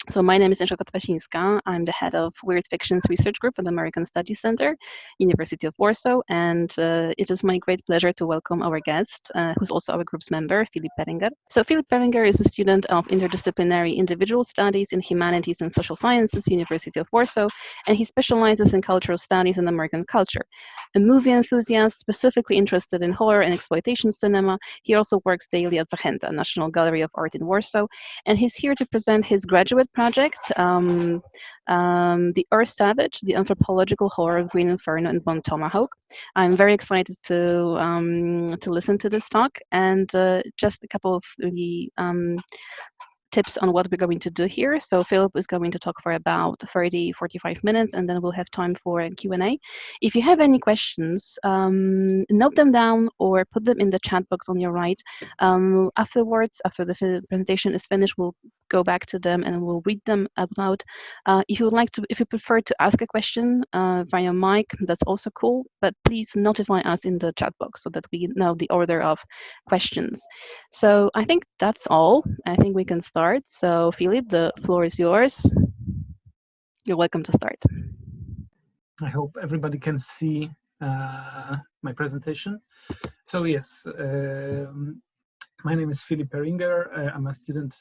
So my name is Angelika Twasińska. I'm the head of Weird Fictions Research Group at the American Studies Center, University of Warsaw, and it is my great pleasure to welcome our guest, who's also our group's member, Filip Peringer. So Filip Peringer is a student of interdisciplinary individual studies in humanities and social sciences, University of Warsaw, and he specializes in cultural studies and American culture. A movie enthusiast specifically interested in horror and exploitation cinema, he also works daily at Zachęta, National Gallery of Art in Warsaw, and he's here to present his graduate project, The Earth Savage, the Anthropological Horror of Green Inferno and Bone Tomahawk. I'm very excited to listen to this talk, and just a couple of really tips on what we're going to do here. So Philip is going to talk for about 30-45 minutes, and then we'll have time for a Q&A. If you have any questions, note them down or put them in the chat box on your right. Afterwards, after the presentation is finished, we'll go back to them and we'll read them out loud. If you prefer to ask a question via mic, that's also cool, but please notify us in the chat box so that we know the order of questions. So I think that's all. I think we can start. So Philip, the floor is yours. You're welcome to start. I hope everybody can see my presentation. So yes, my name is Filip Peringer. I'm a student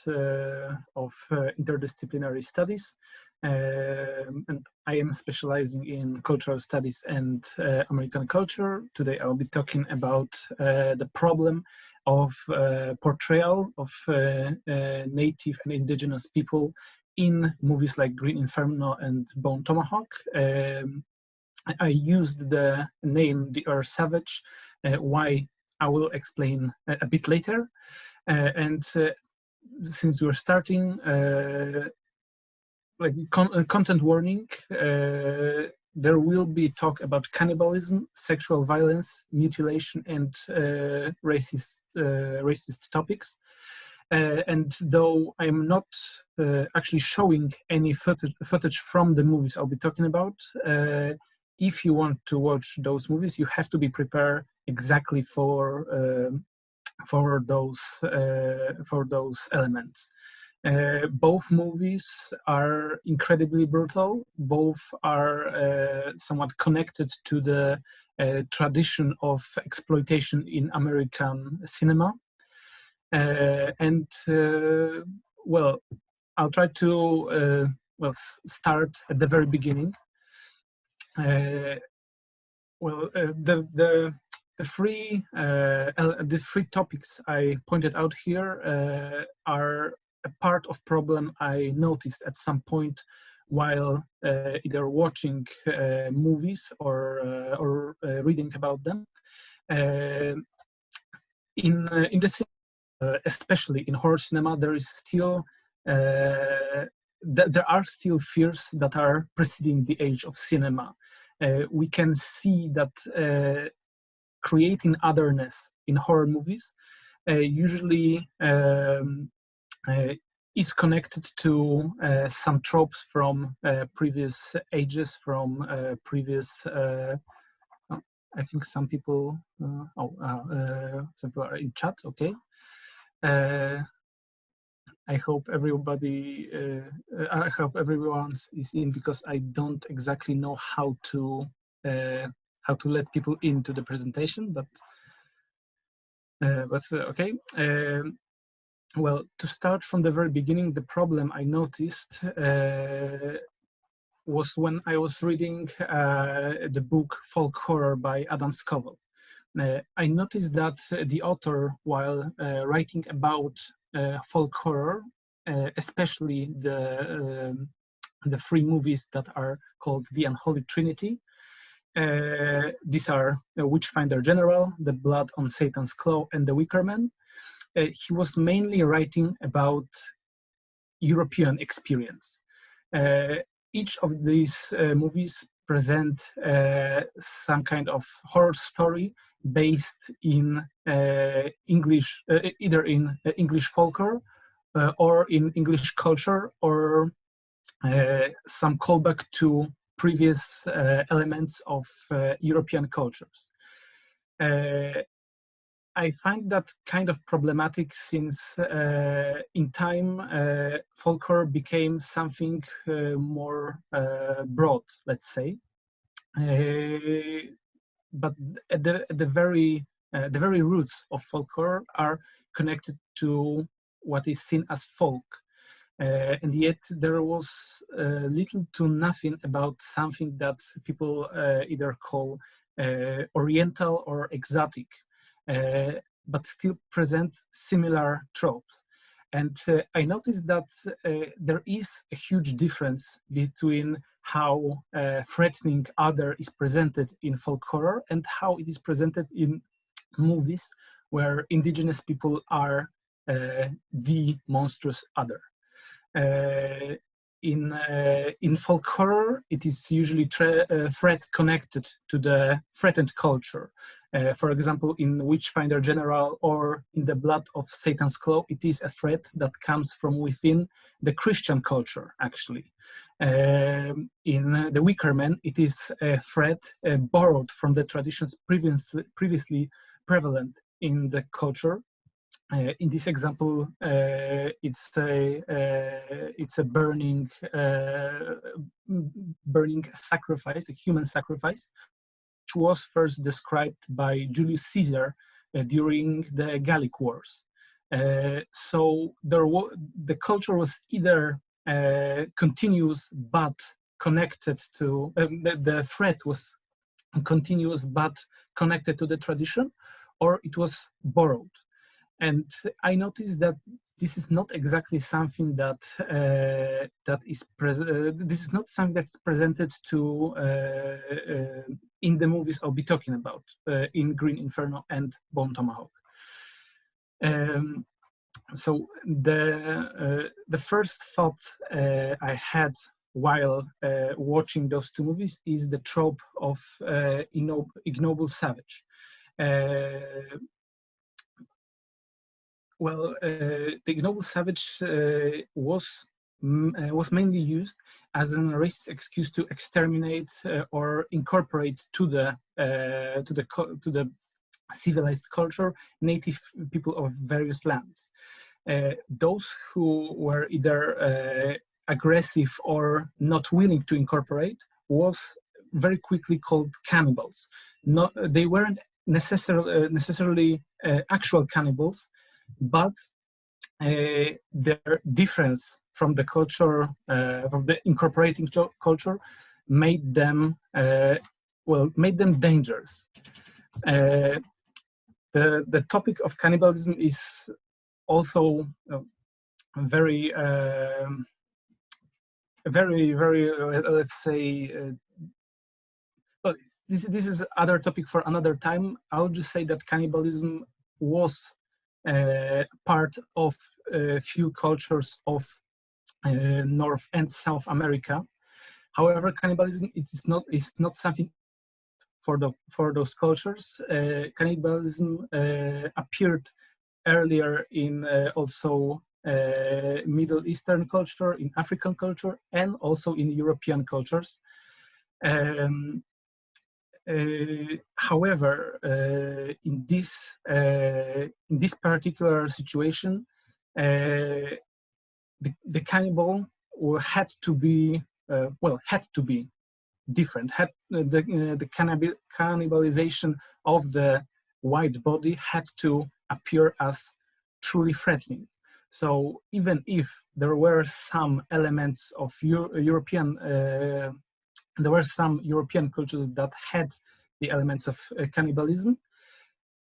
of interdisciplinary studies, and I am specializing in cultural studies and American culture. Today I'll be talking about the problem of portrayal of native and indigenous people in movies like Green Inferno and Bone Tomahawk. I used the name The Earth Savage. Why I will explain a bit later. And since we're starting, content warning, there will be talk about cannibalism, sexual violence, mutilation, and racist topics. And though I'm not actually showing any footage from the movies I'll be talking about, if you want to watch those movies, you have to be prepared exactly for those elements. Both movies are incredibly brutal. Both are somewhat connected to the tradition of exploitation in American cinema. Well, I'll try to start at the very beginning. The three topics I pointed out here are a part of problem I noticed at some point while either watching movies or reading about them. In the cinema, especially in horror cinema, there is still there are still fears that are preceding the age of cinema. We can see that creating otherness in horror movies usually is connected to some tropes from previous ages, from previous. I think some people. Some people are in chat. Okay. I hope everybody. I hope everyone is in, because I don't exactly know how to let people into the presentation, but okay. Well, to start from the very beginning, the problem I noticed was when I was reading the book Folk Horror by Adam Scoville. I noticed that the author, while writing about folk horror, especially the three movies that are called The Unholy Trinity, these are Witchfinder General, The Blood on Satan's Claw, and The Wicker Man. He was mainly writing about European experience. Each of these movies present some kind of horror story based in English, either in English folklore or in English culture, or some callback to previous elements of European cultures. I find that kind of problematic since in time folk horror became something more broad, let's say. But the very roots of folk horror are connected to what is seen as folk. And yet there was little to nothing about something that people either call oriental or exotic, but still present similar tropes. And I noticed that there is a huge difference between how threatening other is presented in folk horror and how it is presented in movies where indigenous people are the monstrous other. In folk horror, it is usually threat connected to the threatened culture. For example, in Witchfinder General or in The Blood of Satan's Claw, it is a threat that comes from within the Christian culture, actually. In The Wicker Man, it is a threat borrowed from the traditions previously prevalent in the culture. In this example, it's a burning sacrifice, a human sacrifice, which was first described by Julius Caesar during the Gallic Wars. So the culture was either continuous but connected to the threat was continuous but connected to the tradition, or it was borrowed. And I noticed that this is not exactly something that is present. This is not something that's presented to in the movies I'll be talking about in Green Inferno and Bone Tomahawk. So the first thought I had while watching those two movies is the trope of ignoble savage. The ignoble savage was mainly used as a racist excuse to exterminate or incorporate to the civilized culture native people of various lands. Those who were either aggressive or not willing to incorporate was very quickly called cannibals. They weren't necessarily actual cannibals, but their difference from the culture, from the incorporating culture, made them dangerous. The topic of cannibalism is also very, let's say. But this is other topic for another time. I'll just say that cannibalism was part of a few cultures of North and South America. However, cannibalism is not something for those cultures. Cannibalism appeared earlier in also Middle Eastern culture, in African culture, and also in European cultures. However, in this particular situation, the cannibal had to be different. The cannibalization of the white body had to appear as truly threatening. So even if there were some elements of European there were some European cultures that had the elements of cannibalism,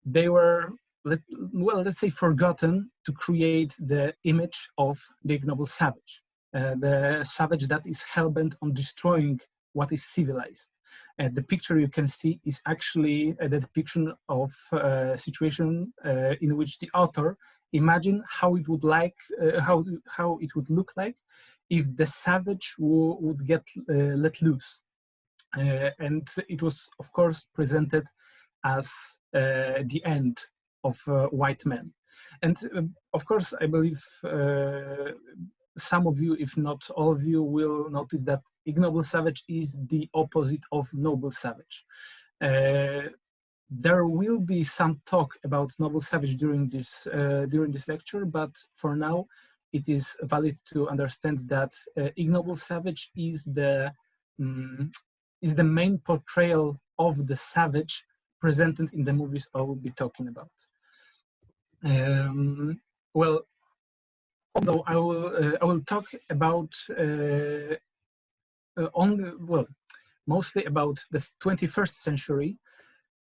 they were, let's say, forgotten to create the image of the ignoble savage, the savage that is hell-bent on destroying what is civilized. The picture you can see is actually the depiction of a situation in which the author imagined how it would look like if the savage would get let loose. And it was, of course, presented as the end of white men. And of course, I believe some of you, if not all of you, will notice that ignoble savage is the opposite of noble savage. There will be some talk about noble savage during this lecture, but for now, it is valid to understand that ignoble savage is the main portrayal of the savage presented in the movies I will be talking about. Well, although I will talk about mostly about the 21st century,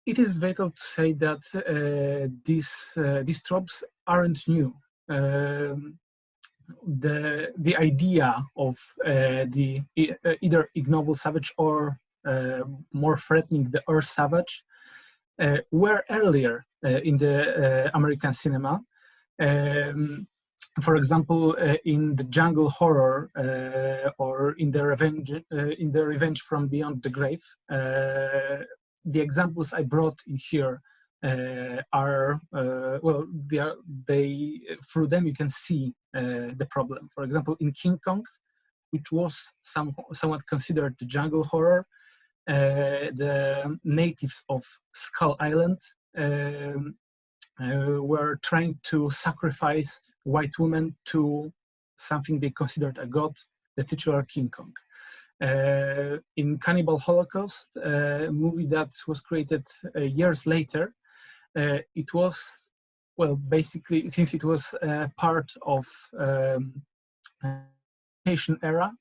it is vital to say that these tropes aren't new. The idea of the either ignoble savage or more threatening the Earth savage were earlier in the American cinema. For example, in the jungle horror or in the Revenge from Beyond the Grave, the examples I brought in here are through them you can see the problem. For example, in King Kong, which was somewhat considered the jungle horror, the natives of Skull Island were trying to sacrifice white women to something they considered a god, the titular King Kong. In Cannibal Holocaust, a movie that was created years later, it was, well, basically, since it was part of Asian era,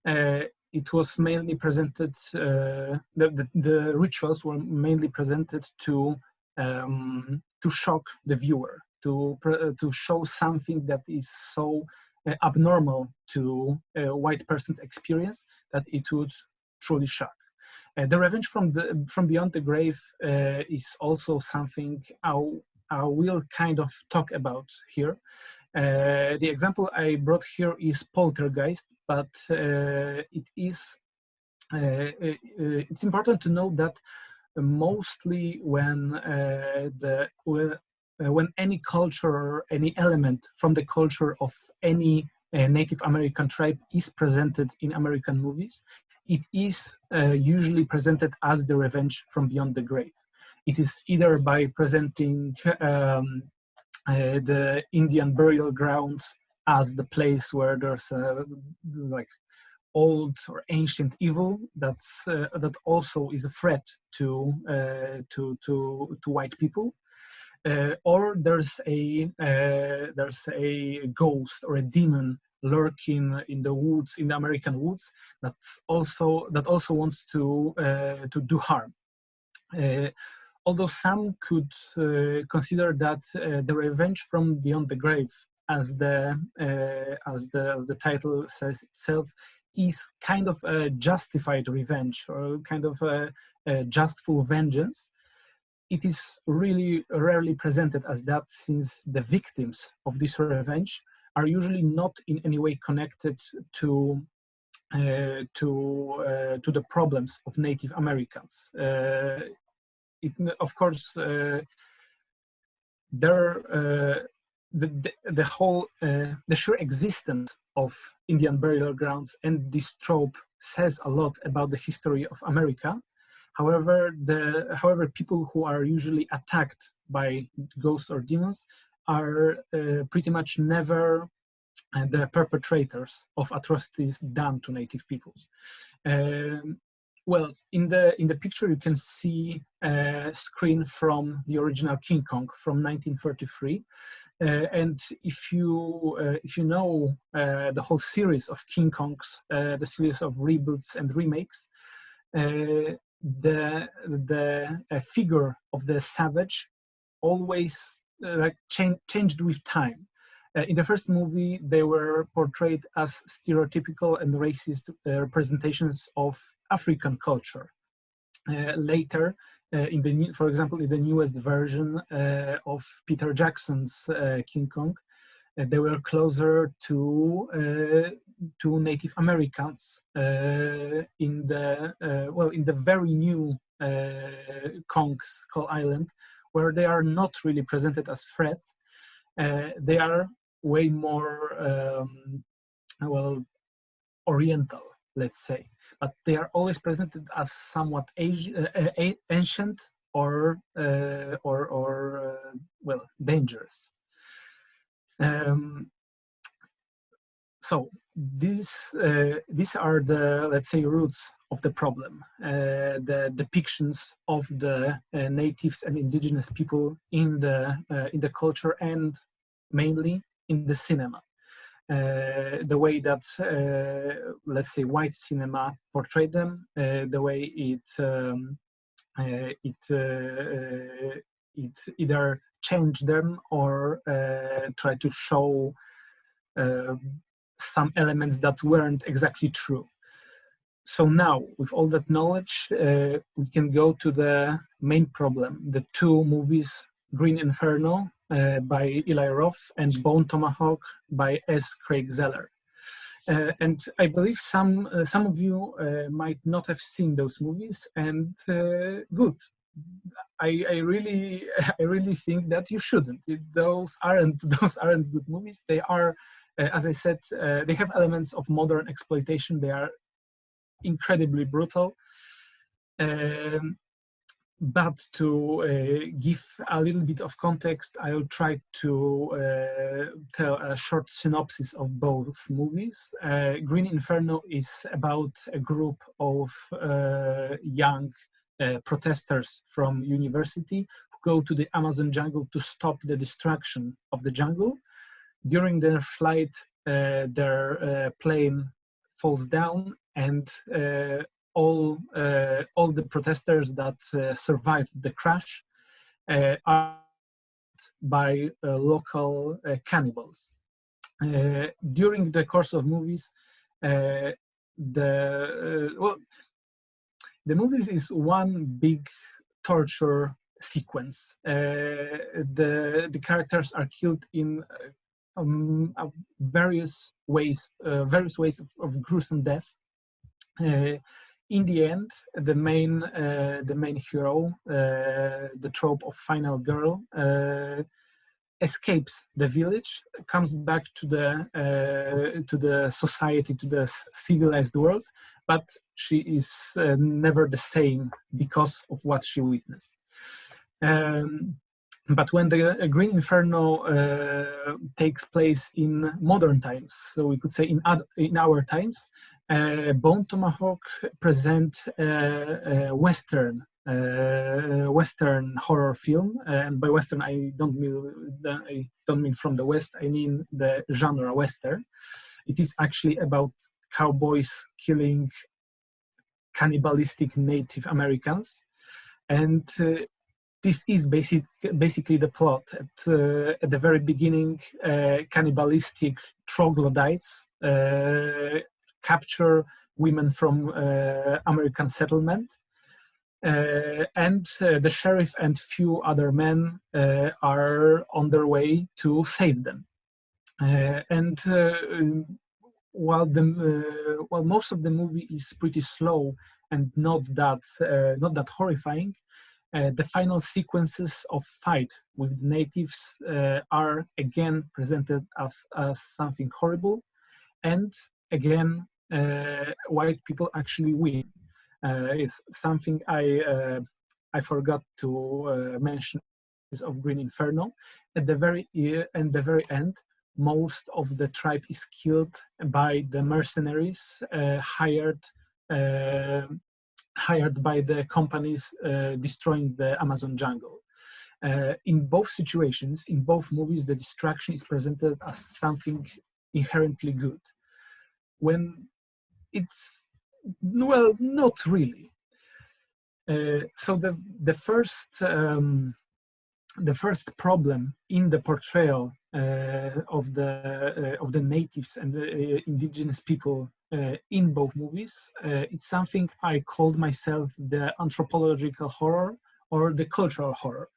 it was mainly presented, the rituals were mainly presented to shock the viewer, to show something that is so abnormal to a white person's experience that it would truly shock. The Revenge from Beyond the Grave is also something I will kind of talk about here. The example I brought here is Poltergeist, but it's important to note that mostly when any culture or any element from the culture of any Native American tribe is presented in American movies, it is usually presented as the Revenge from Beyond the Grave. It is either by presenting the Indian burial grounds as the place where there's like old or ancient evil that also is a threat to white people, or there's a ghost or a demon lurking in the woods, in the American woods, that also wants to do harm. Although some could consider that the Revenge from Beyond the Grave, as the title says itself, is kind of a justified revenge or kind of a justful vengeance, it is really rarely presented as that, since the victims of this revenge are usually not in any way connected to the problems of Native Americans. Of course, the sheer existence of Indian burial grounds and this trope says a lot about the history of America. However, people who are usually attacked by ghosts or demons are pretty much never the perpetrators of atrocities done to Native peoples. Well, in the picture you can see a screen from the original King Kong from 1933, and if you know the whole series of King Kongs, the series of reboots and remakes, the figure of the savage always changed with time. In the first movie, they were portrayed as stereotypical and racist representations of African culture. Later, for example, in the newest version of Peter Jackson's King Kong, they were closer to Native Americans. In the very new Kong's Skull Island, where they are not really presented as threats, they are way more oriental, let's say, but they are always presented as somewhat ancient or well, dangerous. So these are the, let's say, roots of the problem. The depictions of the natives and indigenous people in the culture, and mainly in the cinema. The way that, let's say, white cinema portrayed them, the way it either changed them or tried to show some elements that weren't exactly true. So now, with all that knowledge, we can go to the main problem: the two movies, Green Inferno by Eli Roth and Bone Tomahawk by S. Craig Zeller. And I believe some of you might not have seen those movies, and good. I really think that you shouldn't. Those aren't good movies. They are, as I said, they have elements of modern exploitation. They are incredibly brutal. But to give a little bit of context, I'll try to tell a short synopsis of both movies. Green Inferno is about a group of young protesters from university who go to the Amazon jungle to stop the destruction of the jungle. During their flight, their plane falls down, and all the protesters that survived the crash are by local cannibals. During the course of movies, the movies is one big torture sequence. The characters are killed in various ways of gruesome death. In the end, the main hero, the trope of final girl, escapes the village, comes back to the society, to the civilized world, but she is never the same because of what she witnessed. But when the Green Inferno takes place in modern times, so we could say in our times, Bone Tomahawk present a Western horror film, and by Western I don't mean from the West. I mean the genre Western. It is actually about cowboys killing cannibalistic Native Americans, and this is basically the plot. At the very beginning, cannibalistic troglodytes capture women from American settlement, and the sheriff and few other men are on their way to save them. While most of the movie is pretty slow and not that horrifying, the final sequences of fight with the natives are again presented as something horrible, and again white people actually win. Is something I forgot to mention of Green Inferno. At the very end, most of the tribe is killed by the mercenaries hired by the companies destroying the Amazon jungle. In both situations, in both movies, the destruction is presented as something inherently good, when it's, well, not really. So the first problem in the portrayal of the natives and the indigenous people in both movies, it's something I called myself the anthropological horror or the cultural horror.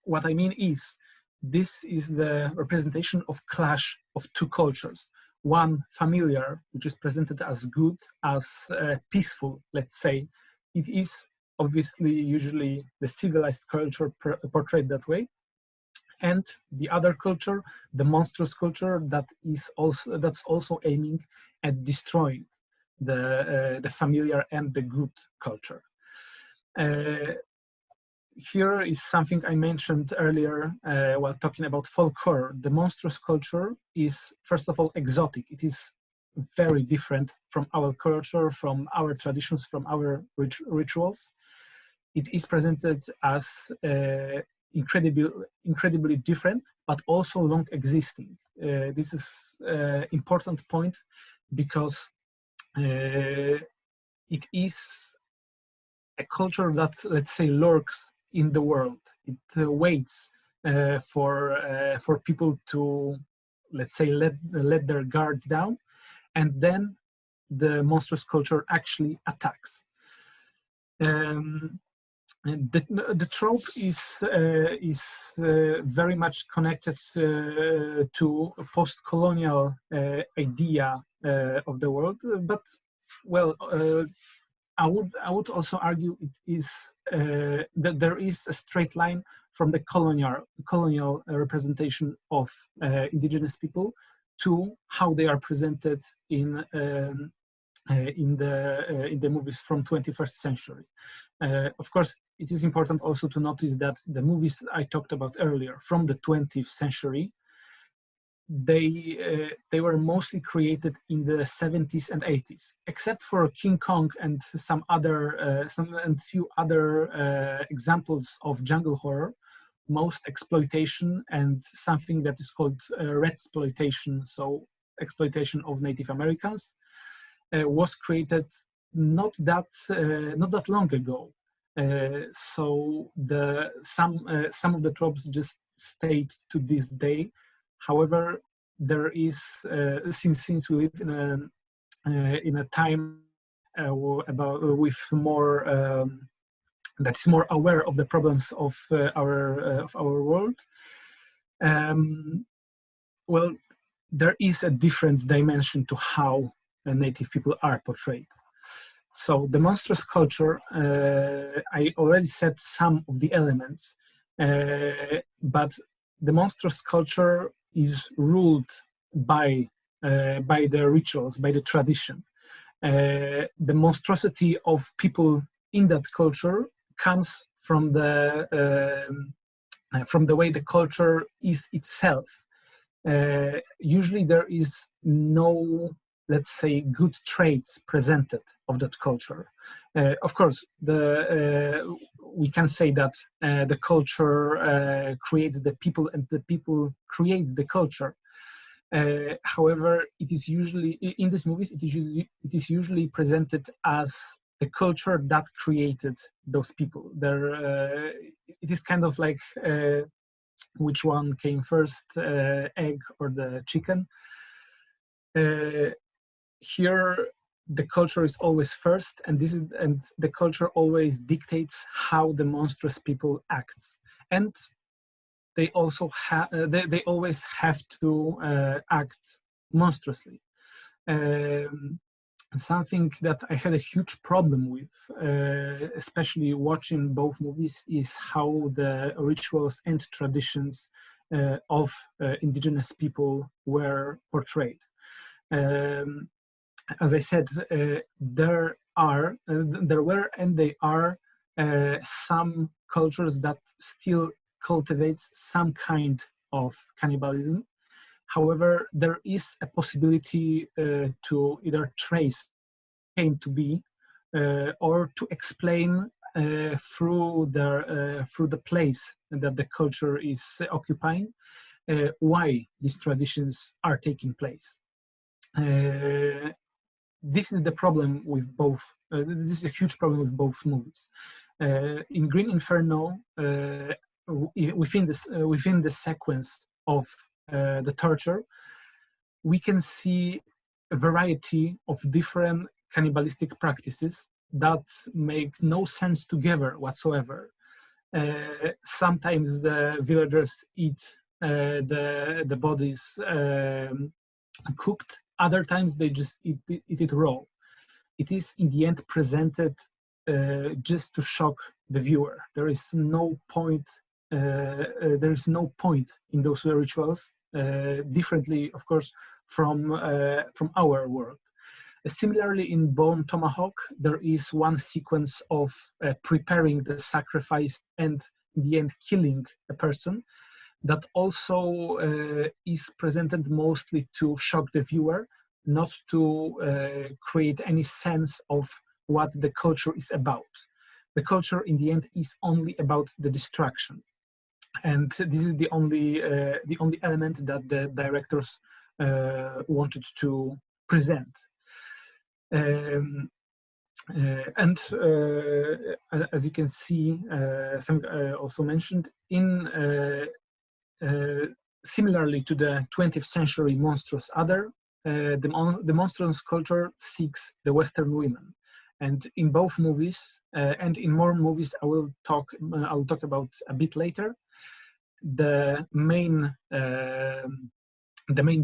What I mean is, this is the representation of clash of two cultures. One familiar, which is presented as good, as peaceful, let's say. It is obviously usually the civilized culture portrayed that way. And the other culture, the monstrous culture, that's also aiming at destroying the familiar and the good culture. here is something I mentioned earlier while talking about folk horror. The monstrous culture is, first of all, exotic. It is very different from our culture, from our traditions, from our rituals. It is presented as incredibly different, but also long existing. This is an important point because it is a culture that, let's say, lurks in the world. It waits for people to, let's say, let their guard down, and then the monstrous culture actually attacks. The trope is very much connected to a post-colonial idea of the world, but well, I would also argue it is that there is a straight line from the colonial representation of indigenous people to how they are presented in the movies from 21st century. Of course, it is important also to notice that the movies I talked about earlier from the 20th century, they were mostly created in the 70s and 80s, except for King Kong and some few other examples of jungle horror. Most exploitation and something that is called redsploitation, so exploitation of Native Americans, was created not that long ago. So some of the tropes just stayed to this day. However, there is since we live in a time with more that's more aware of the problems of our world. Well, there is a different dimension to how Native people are portrayed. So the monstrous culture, I already said some of the elements, but the monstrous culture is ruled by the rituals, by the tradition. The monstrosity of people in that culture comes from the way the culture is itself. Usually there is no, let's say, good traits presented of that culture. Of course, we can say that the culture creates the people and the people creates the culture. However, it is usually, in these movies, it is usually presented as the culture that created those people. It is kind of like which one came first, egg or the chicken. Here, the culture is always first, and the culture always dictates how the monstrous people acts, and they also they always have to act monstrously. Something that I had a huge problem with, especially watching both movies, is how the rituals and traditions of indigenous people were portrayed. As I said, there were and they are some cultures that still cultivates some kind of cannibalism. However, there is a possibility to either trace came to be or to explain through the place that the culture is occupying why these traditions are taking place. This is the problem with both. This is a huge problem with both movies. In Green Inferno, within the sequence of the torture, we can see a variety of different cannibalistic practices that make no sense together whatsoever. Sometimes the villagers eat the bodies cooked. Other times they just eat it raw. It is in the end presented just to shock the viewer. There is no point. There is no point in those rituals. Differently, of course, from our world. Similarly, in Bone Tomahawk, there is one sequence of preparing the sacrifice and in the end killing a person that also is presented mostly to shock the viewer, not to create any sense of what the culture is about. The culture in the end is only about the destruction. And this is the only element that the directors wanted to present. As you can see, some also mentioned, similarly to the 20th century monstrous other, the monstrous culture seeks the Western women. And in both movies, and in more movies I will talk about a bit later, the main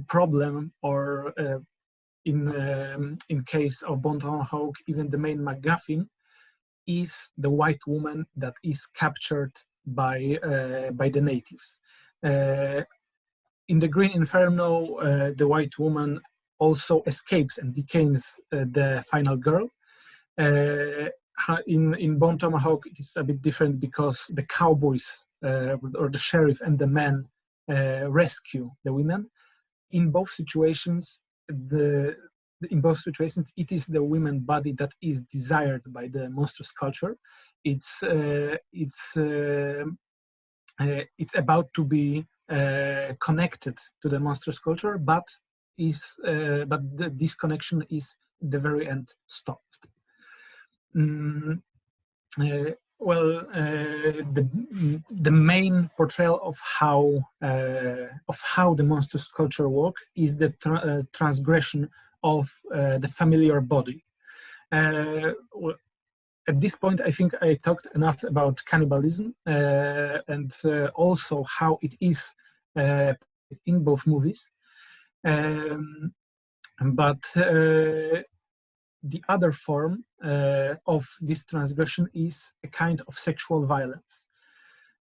problem, or in case of Bone Tomahawk, even the main MacGuffin, is the white woman that is captured by the natives. In the Green Inferno, the white woman also escapes and becomes the final girl. In Bone Tomahawk, it is a bit different because the cowboys or the sheriff and the men rescue the women. In both situations, it is the women body that is desired by the monstrous culture. It's about to be connected to the monstrous culture, but this connection is at the very end stopped. The main portrayal of how the monstrous culture works is the transgression of the familiar body. At this point, I think I talked enough about cannibalism and also how it is in both movies. But the other form of this transgression is a kind of sexual violence.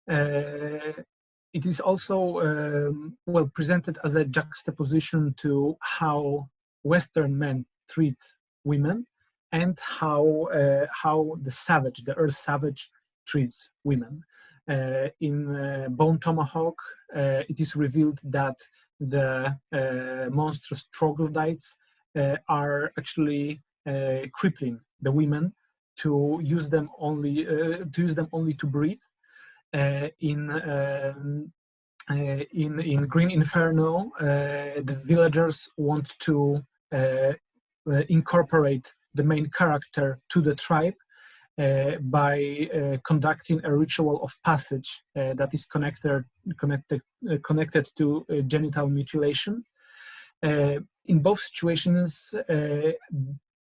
It is also presented as a juxtaposition to how Western men treat women and how the Earth savage treats women. In Bone Tomahawk, it is revealed that the monstrous troglodytes are actually crippling the women to use them only to breed. In Green Inferno, the villagers want to incorporate the main character to the tribe by conducting a ritual of passage that is connected to genital mutilation. In both situations,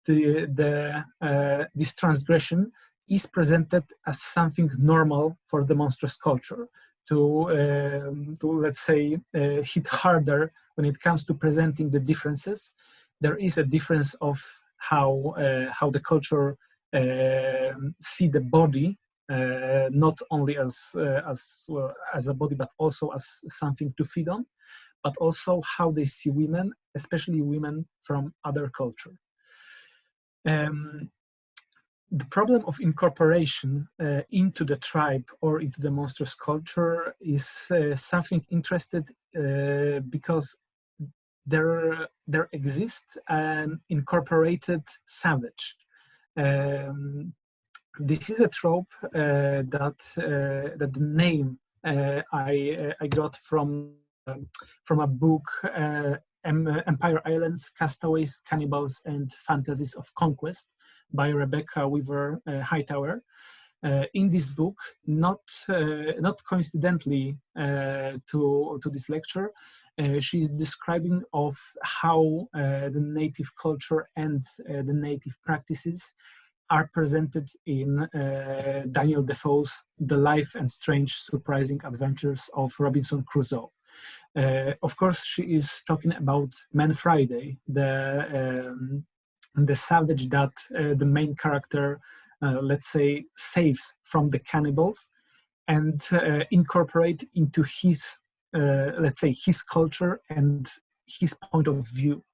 this transgression is presented as something normal for the monstrous culture. To let's say hit harder when it comes to presenting the differences, there is a difference of how the culture see the body, not only as a body, but also as something to feed on, but also how they see women, especially women from other culture. The problem of incorporation into the tribe or into the monstrous culture is something interesting because there exists an incorporated savage. This is a trope that the name I got from a book, Empire Islands, Castaways, Cannibals, and Fantasies of Conquest by Rebecca Weaver Hightower. In this book, not coincidentally to this lecture, she's describing of how the native culture and the native practices are presented in Daniel Defoe's The Life and Strange Surprising Adventures of Robinson Crusoe. Of course, she is talking about Man Friday, the savage that the main character, let's say, saves from the cannibals and incorporate into his, let's say, his culture and his point of view.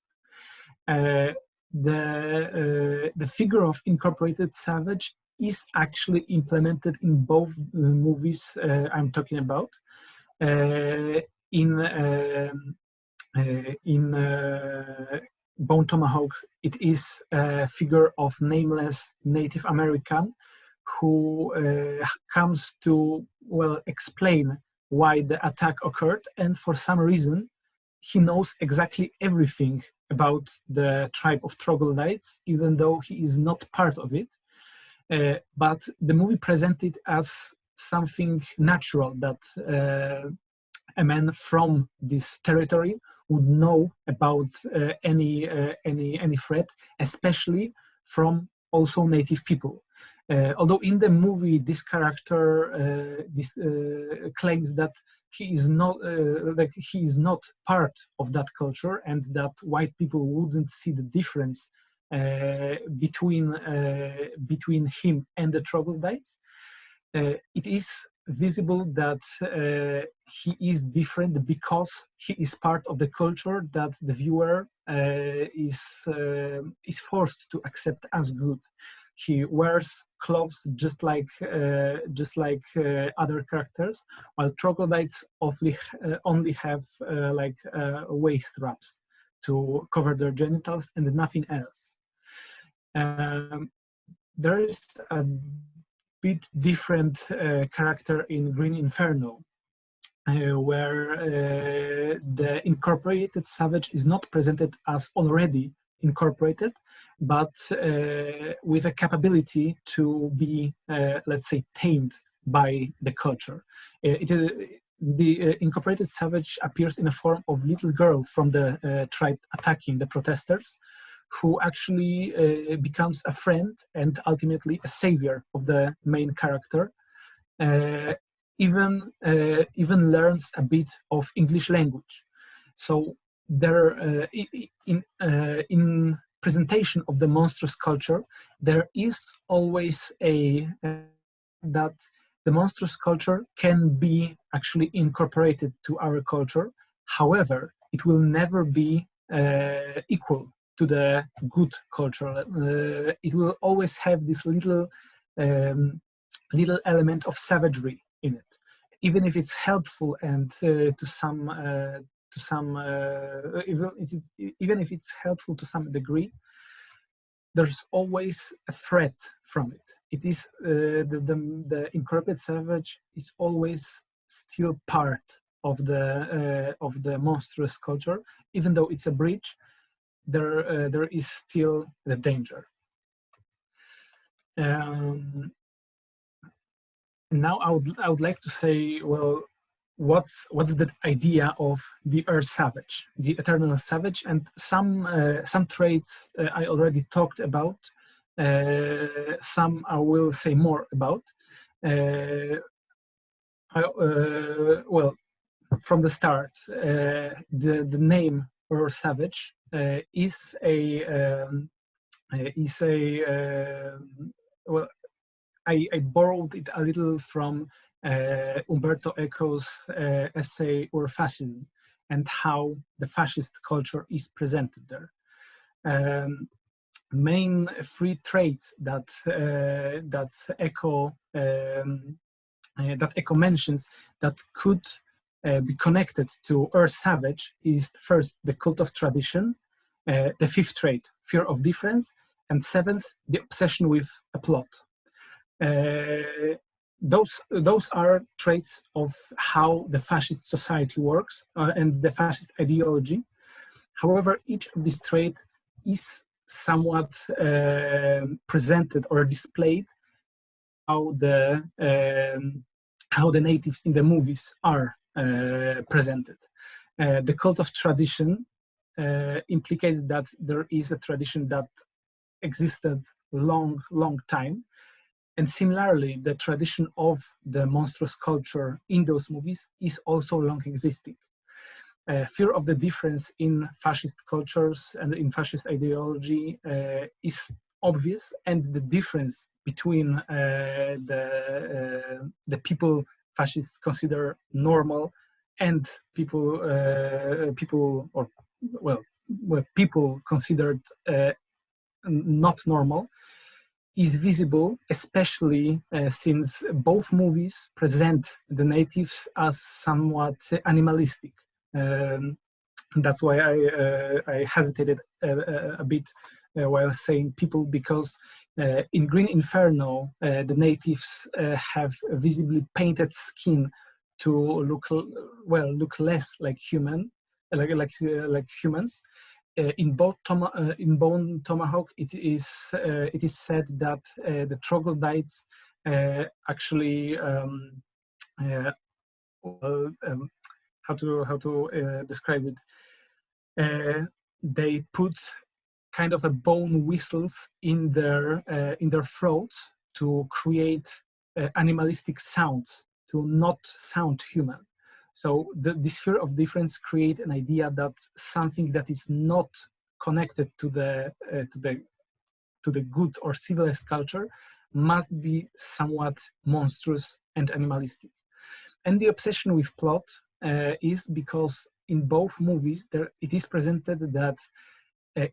the figure of incorporated savage is actually implemented in both movies I'm talking about. In Bone Tomahawk, it is a figure of nameless Native American who comes to, well, explain why the attack occurred, and for some reason he knows exactly everything about the tribe of troglodytes, even though he is not part of it. But the movie presented as something natural, that a man from this territory would know about any threat, especially from also native people. Although in the movie this character claims that he is not part of that culture, and that white people wouldn't see the difference between him and the troglodytes. It is visible that he is different because he is part of the culture that the viewer is forced to accept as good. He wears clothes just like other characters, while troglodytes only have waist wraps to cover their genitals and nothing else. There is a bit different character in Green Inferno, where the incorporated savage is not presented as already incorporated, but with a capability to be, let's say, tamed by the culture. The incorporated savage appears in the form of little girl from the tribe attacking the protesters, who actually becomes a friend and ultimately a savior of the main character. Even learns a bit of English language. So there, in presentation of the monstrous culture, there is always that the monstrous culture can be actually incorporated to our culture. However, it will never be equal to the good culture. It will always have this little element of savagery in it, even if it's helpful and even if it's helpful to some degree. There's always a threat from it. It is the incorporated savage is always still part of the monstrous culture, even though it's a breach. There is still the danger. Now I would like to say, well, what's the idea of the Earth savage, the eternal savage, and some traits I already talked about. Some I will say more about. Well, from the start, the name Earth savage is well, I borrowed it a little from Umberto Eco's essay or Fascism, and how the fascist culture is presented there. Main three traits that Eco mentions that could be connected to Earth savage is first the cult of tradition, the fifth trait, fear of difference, and seventh, the obsession with a plot. Those are traits of how the fascist society works and the fascist ideology. However, each of these traits is somewhat presented or displayed how the natives in the movies are presented. The cult of tradition implicates that there is a tradition that existed long time. And similarly, the tradition of the monstrous culture in those movies is also long existing. Fear of the difference in fascist cultures and in fascist ideology is obvious, and the difference between the people fascists consider normal and people considered not normal, is visible, especially since both movies present the natives as somewhat animalistic. That's why I hesitated a bit while saying people, because in Green Inferno, the natives have visibly painted skin to look less like human, like humans. In Bone Tomahawk, it is said that the troglodytes actually how to describe it. They put kind of a bone whistles in their throats to create animalistic sounds, to not sound human. So this fear of difference create an idea that something that is not connected to the good or civilized culture must be somewhat monstrous and animalistic. And the obsession with plot is because in both movies it is presented that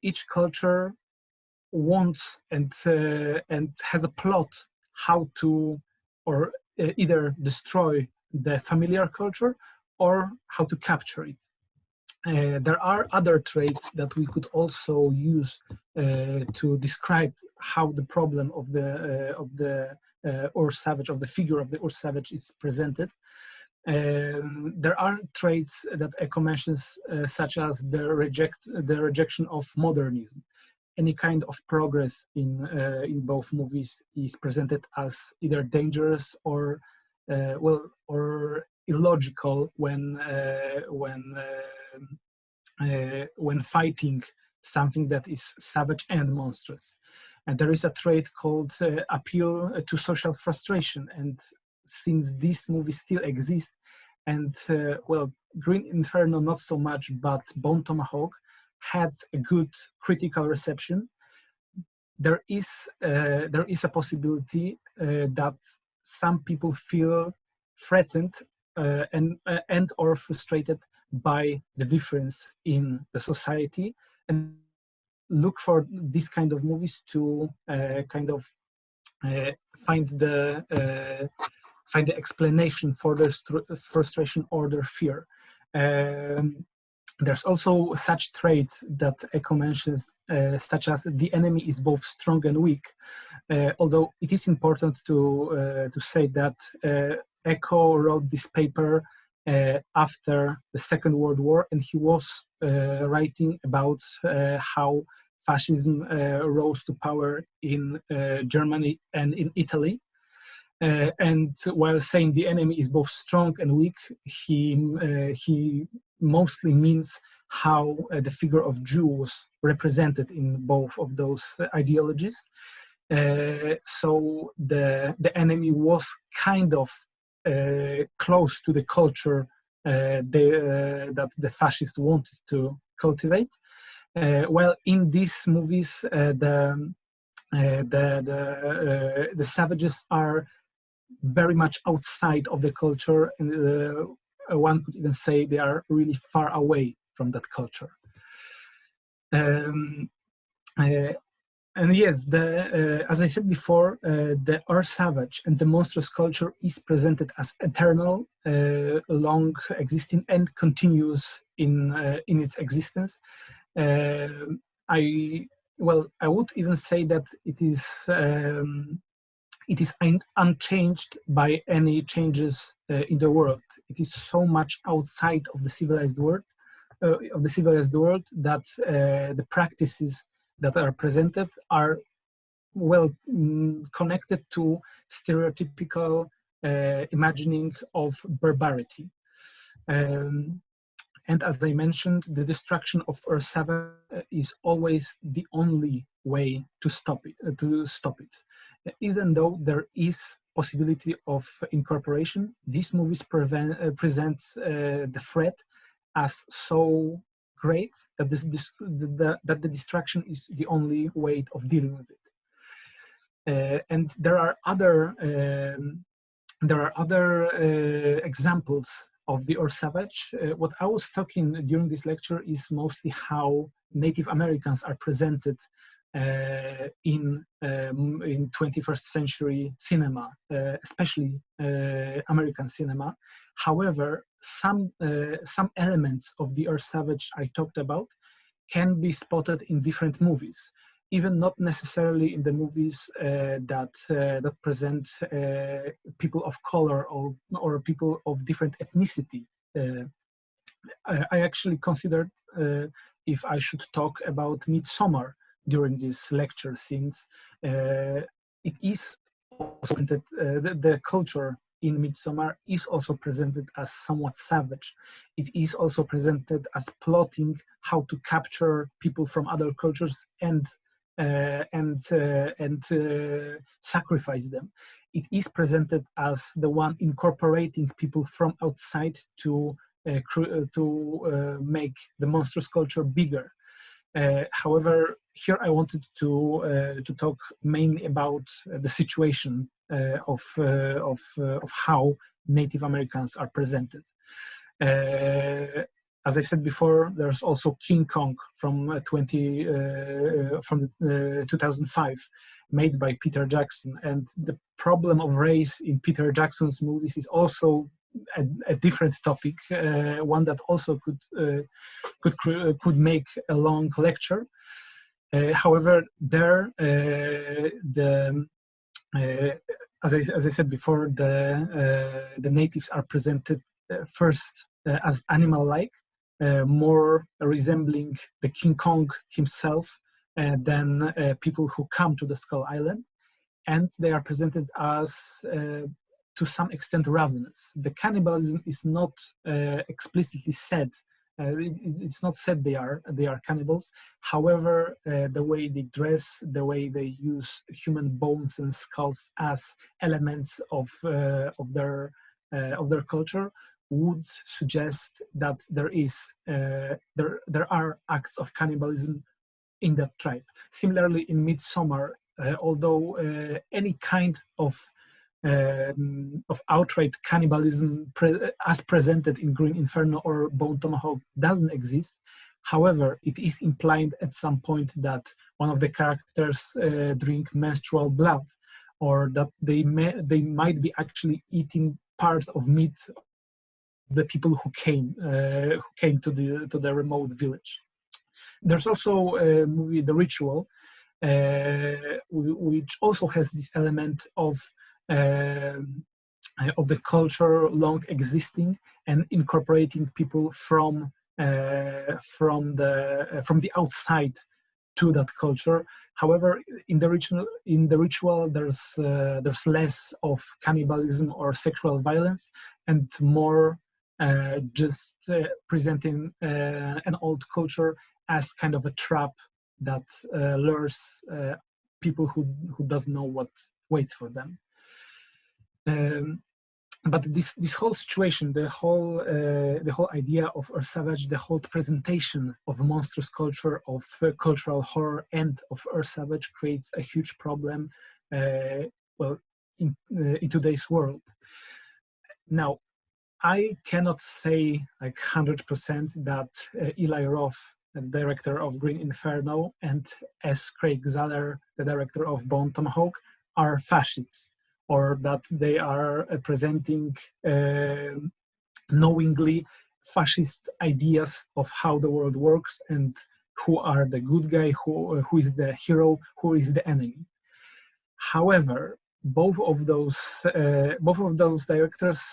each culture wants and has a plot how to either destroy the familiar culture or how to capture it. There are other traits that we could also use to describe how the problem of the Ur savage, of the figure of the Ur savage, is presented. There are traits that Eco mentions, such as the rejection of modernism. Any kind of progress in both movies is presented as either dangerous or illogical when fighting something that is savage and monstrous. And there is a trait called appeal to social frustration. And since these movies still exist, and Green Inferno not so much, but Bone Tomahawk had a good critical reception, there is a possibility that some people feel threatened and or frustrated by the difference in the society, and look for these kind of movies to find the explanation for their frustration or their fear. There's also such traits that Eco mentions, such as the enemy is both strong and weak. Although it is important to say that Eco wrote this paper after the Second World War, and he was writing about how fascism rose to power in Germany and in Italy. And while saying the enemy is both strong and weak, he mostly means how the figure of Jew was represented in both of those ideologies. So the enemy was kind of close to the culture that the fascists wanted to cultivate. Well, in these movies, the savages are very much outside of the culture, and one could even say they are really far away from that culture. And yes, as I said before, the Ur savage and the monstrous culture is presented as eternal, long existing, and continuous in its existence. I would even say that it is unchanged by any changes in the world. It is so much outside of the civilized world, that the practices that are presented are connected to stereotypical imagining of barbarity. And as I mentioned, the destruction of Ur savage is always the only way to stop it. Even though there is possibility of incorporation, these movies present the threat as so great that that the destruction is the only way of dealing with it. And there are other examples of the Ur savage. What I was talking during this lecture is mostly how Native Americans are presented in 21st century cinema, especially American cinema. However, some elements of the Earth Savage I talked about can be spotted in different movies, even not necessarily in the movies that present people of color or people of different ethnicity. I actually considered if I should talk about Midsommar during this lecture, since it is also presented, the culture in Midsommar is also presented as somewhat savage. It is also presented as plotting how to capture people from other cultures and sacrifice them. It is presented as the one incorporating people from outside to make the monstrous culture bigger. However, here I wanted to talk mainly about the situation of how Native Americans are presented. As I said before, there's also King Kong from 2005, made by Peter Jackson, and the problem of race in Peter Jackson's movies is also a different topic, one that also could make a long lecture. However, there as I said before, the natives are presented first as animal-like, more resembling the King Kong himself than people who come to the Skull Island, and they are presented as to some extent ravenous. The cannibalism is not explicitly said. It's not said they are cannibals. However, the way they dress, the way they use human bones and skulls as elements of their culture would suggest that there are acts of cannibalism in that tribe. Similarly, in Midsommar, although any kind of outright cannibalism as presented in Green Inferno or Bone Tomahawk doesn't exist. However, it is implied at some point that one of the characters drink menstrual blood, or that they might be actually eating part of meat of the people who came to the remote village. There's also a movie, The Ritual, which also has this element of the culture long existing and incorporating people from the outside to that culture. However, in the ritual, there's less of cannibalism or sexual violence, and more just presenting an old culture as kind of a trap that lures people who doesn't know what waits for them. But this whole situation, the whole idea of Earth Savage, the whole presentation of a monstrous culture, of cultural horror, and of Earth Savage creates a huge problem, in today's world. Now, I cannot say like 100% that Eli Roth, the director of Green Inferno, and S. Craig Zahler, the director of Bone Tomahawk, are fascists, or that they are presenting knowingly fascist ideas of how the world works and who are the good guy, who is the hero, who is the enemy. However, both of those directors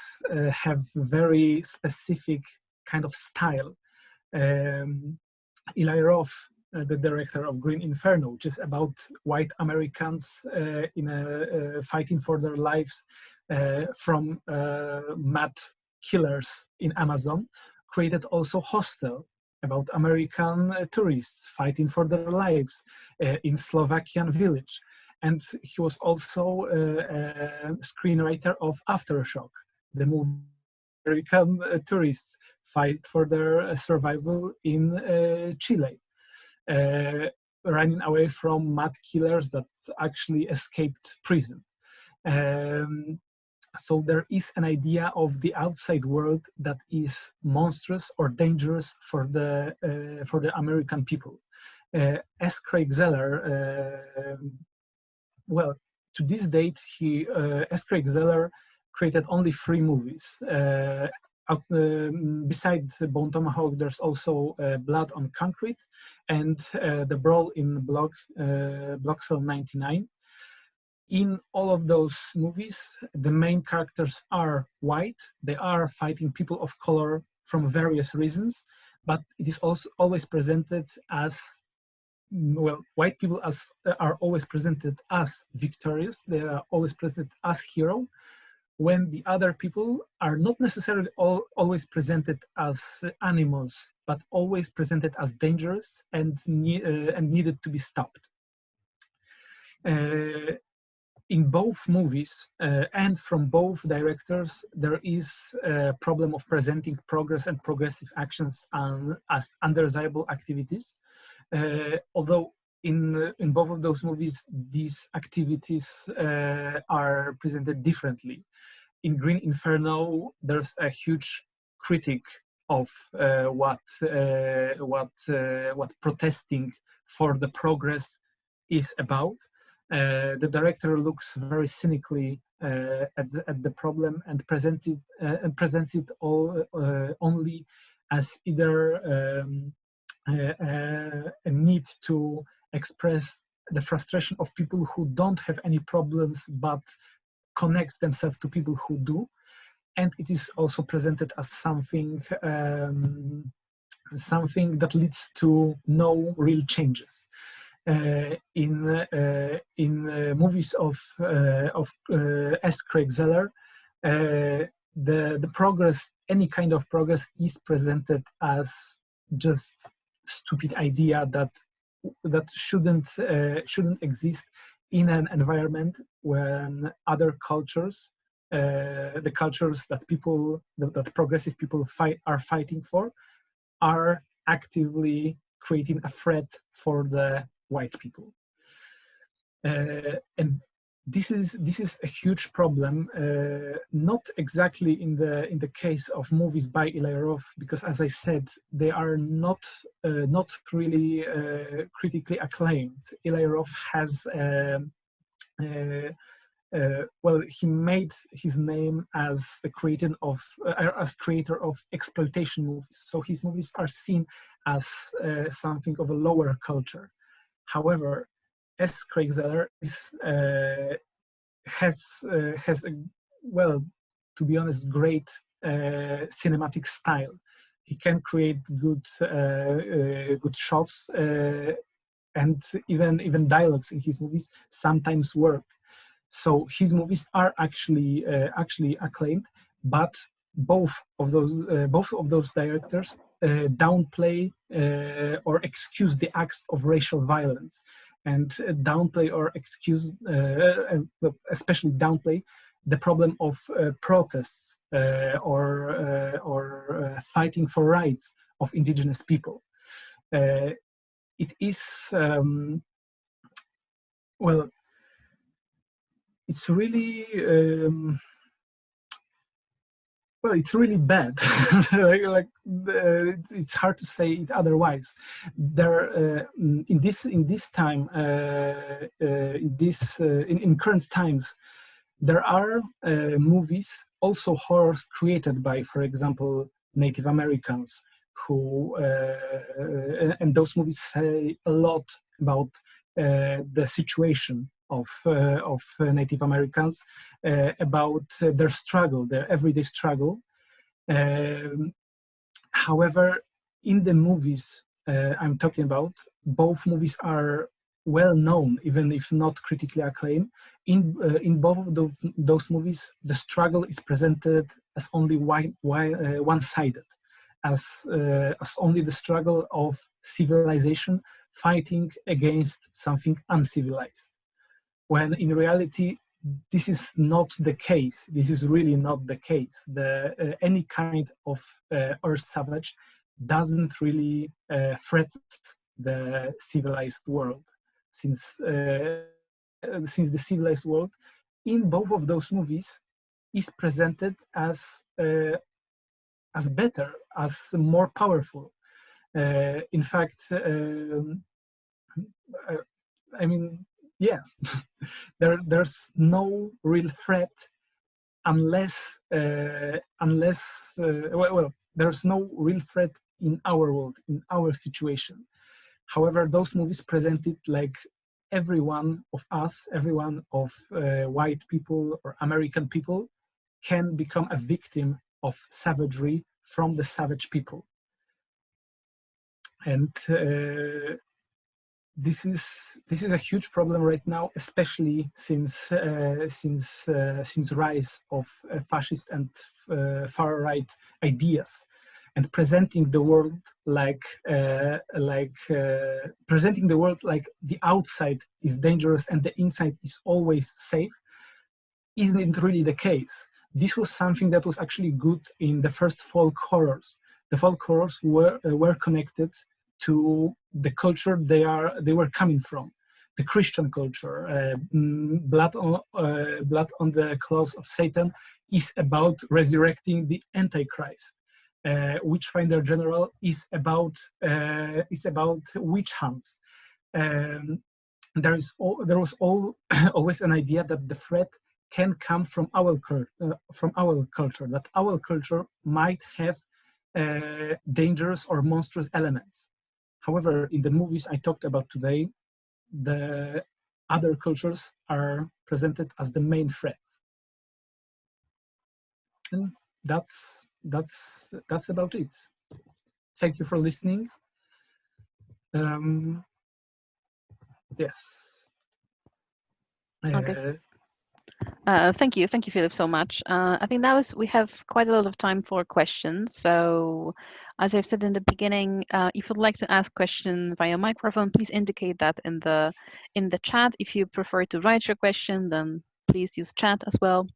have very specific kind of style. Eli Roth, the director of Green Inferno, which is about white Americans fighting for their lives from mad killers in Amazon, created also Hostel, about American tourists fighting for their lives in Slovakian village. And he was also a screenwriter of Aftershock, the movie American tourists fight for their survival in Chile, running away from mad killers that actually escaped prison. So there is an idea of the outside world that is monstrous or dangerous for the American people. S. Craig Zeller, well, to this date, S. Craig Zeller created only 3 movies. Beside Bone Tomahawk, there's also Blood on Concrete and The Brawl in Block Cell 99. In all of those movies, the main characters are white. They are fighting people of color from various reasons, but it is also always presented as, well, white people are always presented as victorious. They are always presented as hero, when the other people are not necessarily always presented as animals, but always presented as dangerous and needed to be stopped. In both movies and from both directors, there is a problem of presenting progress and progressive actions as undesirable activities. Although in both of those movies, these activities are presented differently. In Green Inferno, there's a huge critic of what protesting for the progress is about. The director looks very cynically at the problem and presents it all only as either a need to express the frustration of people who don't have any problems but connects themselves to people who do, and it is also presented as something that leads to no real changes. In movies of S. Craig Zeller, the progress, any kind of progress, is presented as just stupid idea that shouldn't exist in an environment when other cultures, the cultures that progressive people are fighting for, are actively creating a threat for the white people. And this is a huge problem, not exactly in the case of movies by Eli Roth, because, as I said, they are not really critically acclaimed. Eli Roth has well, he made his name as the creator of exploitation movies. So his movies are seen as something of a lower culture. However, S. Craig Zeller has a, well, to be honest, great cinematic style. He can create good shots, and even dialogues in his movies sometimes work. So his movies are actually acclaimed, but both of those directors downplay or excuse the acts of racial violence, and downplay or excuse, especially downplay, the problem of protests or fighting for rights of indigenous people. It is well, it's really it's really bad. It's hard to say it otherwise. There, in current times, there are movies, also horrors, created by, for example, Native Americans, who and those movies say a lot about the situation of Native Americans, about their struggle, their everyday struggle. However, in the movies I'm talking about, both movies are well known, even if not critically acclaimed. In both of those movies, the struggle is presented as only one-sided, as only the struggle of civilization fighting against something uncivilized. When in reality, this is not the case. This is really not the case. Any kind of earth savage doesn't really threaten the civilized world, since the civilized world in both of those movies is presented as better, as more powerful. In fact, I mean, yeah, there's no real threat unless there's no real threat in our world, in our situation. However, those movies present it like every one of us, every one of white people or American people can become a victim of savagery from the savage people. And this is a huge problem right now, especially since rise of fascist and far right ideas, and presenting the world like presenting the world like the outside is dangerous and the inside is always safe isn't really the case. This was something that was actually good in the first folk horrors. The folk horrors were connected to the culture they were coming from, the Christian culture. Blood on the Clothes of Satan is about resurrecting the Antichrist. Witchfinder General is about witch hunts. There was always an idea that the threat can come from our culture, that our culture might have dangerous or monstrous elements. However, in the movies I talked about today, the other cultures are presented as the main threat. And that's about it. Thank you for listening. Yes. Okay. Thank you, Philip, so much. I think we have quite a lot of time for questions. So, as I've said in the beginning, if you'd like to ask a question via microphone, please indicate that in the chat. If you prefer to write your question, then please use chat as well.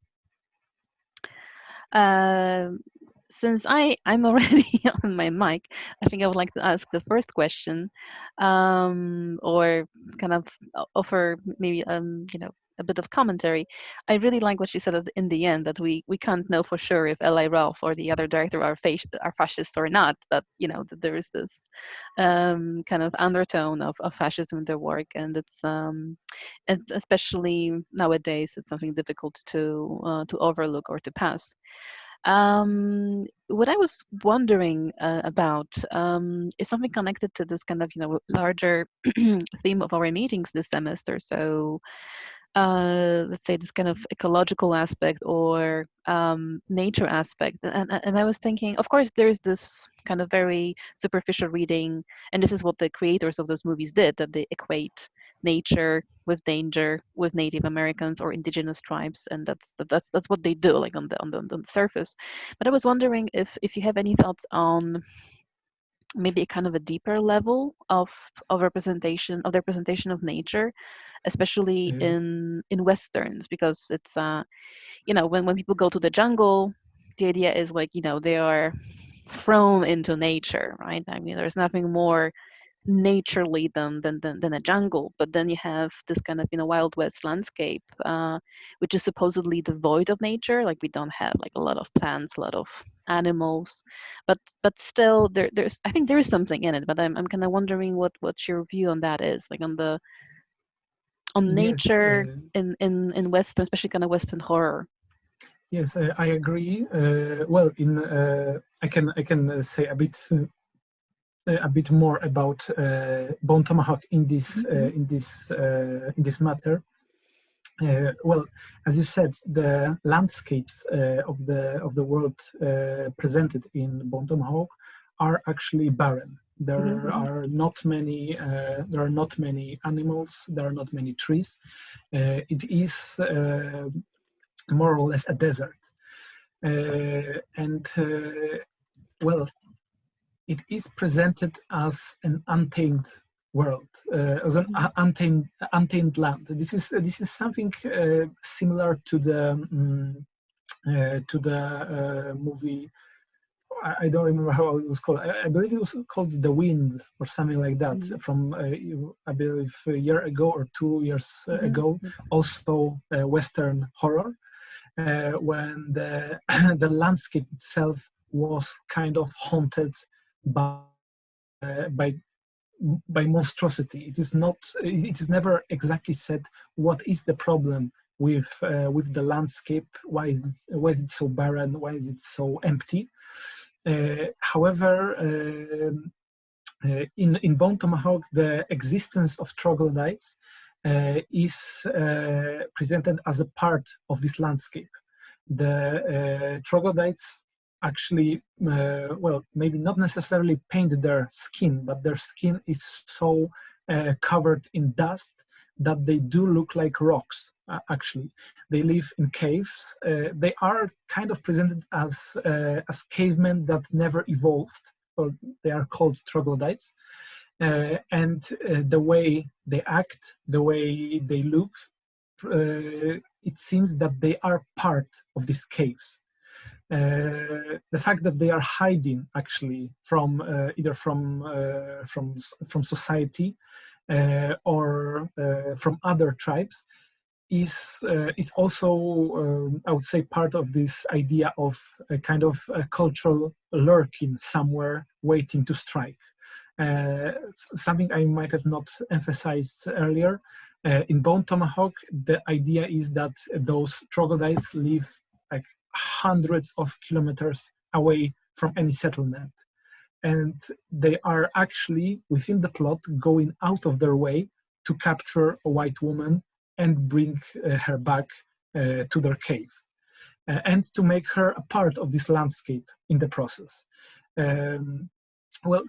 Since I'm already on my mic, I think I would like to ask the first question, or kind of offer maybe a bit of commentary. I really like what she said in the end, that we can't know for sure if L.A. Ralph or the other director are fascist or not. That that there is this kind of undertone of fascism in their work, and it's especially nowadays it's something difficult to overlook or to pass. What I was wondering about is something connected to this kind of larger theme of our meetings this semester. So let's say this kind of ecological aspect or nature aspect, and I was thinking, of course, there's this kind of very superficial reading, and this is what the creators of those movies did, that they equate nature with danger, with Native Americans or indigenous tribes, and that's what they do, like on the surface. But I was wondering if you have any thoughts on maybe a kind of a deeper level of representation of nature, especially in westerns, because it's when people go to the jungle, the idea is like they are thrown into nature, right? I mean, there's nothing more naturally than a jungle. But then you have this kind of Wild West landscape, which is supposedly devoid of nature. Like we don't have like a lot of plants, a lot of animals, but still there's I think there is something in it. But I'm kind of wondering what your view on that is, like on nature in Western, especially kind of Western horror. Yes, I agree. Well, I can say a bit more about Bone Tomahawk in this matter. Well, as you said, the landscapes of the world presented in Bone Tomahawk are actually barren. There are not many. There are not many animals. There are not many trees. It is more or less a desert, and well, it is presented as an untamed world, as an untamed land. This is something similar to the movie. I don't remember how it was called. I believe it was called The Wind or something like that, from I believe a year ago or 2 years ago. Also Western horror, when the the landscape itself was kind of haunted by by monstrosity. It is not. It is never exactly said what is the problem with the landscape. Why is it so barren? Why is it so empty? However, in Bone Tomahawk, the existence of troglodytes is presented as a part of this landscape. The troglodytes actually, well, maybe not necessarily paint their skin, but their skin is so covered in dust that they do look like rocks, actually. They live in caves. They are kind of presented as cavemen that never evolved. Well, they are called troglodytes. And the way they act, the way they look, it seems that they are part of these caves. The fact that they are hiding actually from either from society or from other tribes is also I would say part of this idea of a kind of a cultural lurking somewhere waiting to strike. Something I might have not emphasized earlier. In Bone Tomahawk, the idea is that those troglodytes live like hundreds of kilometers away from any settlement. And they are actually, within the plot, going out of their way to capture a white woman and bring her back to their cave. And to make her a part of this landscape in the process. Well,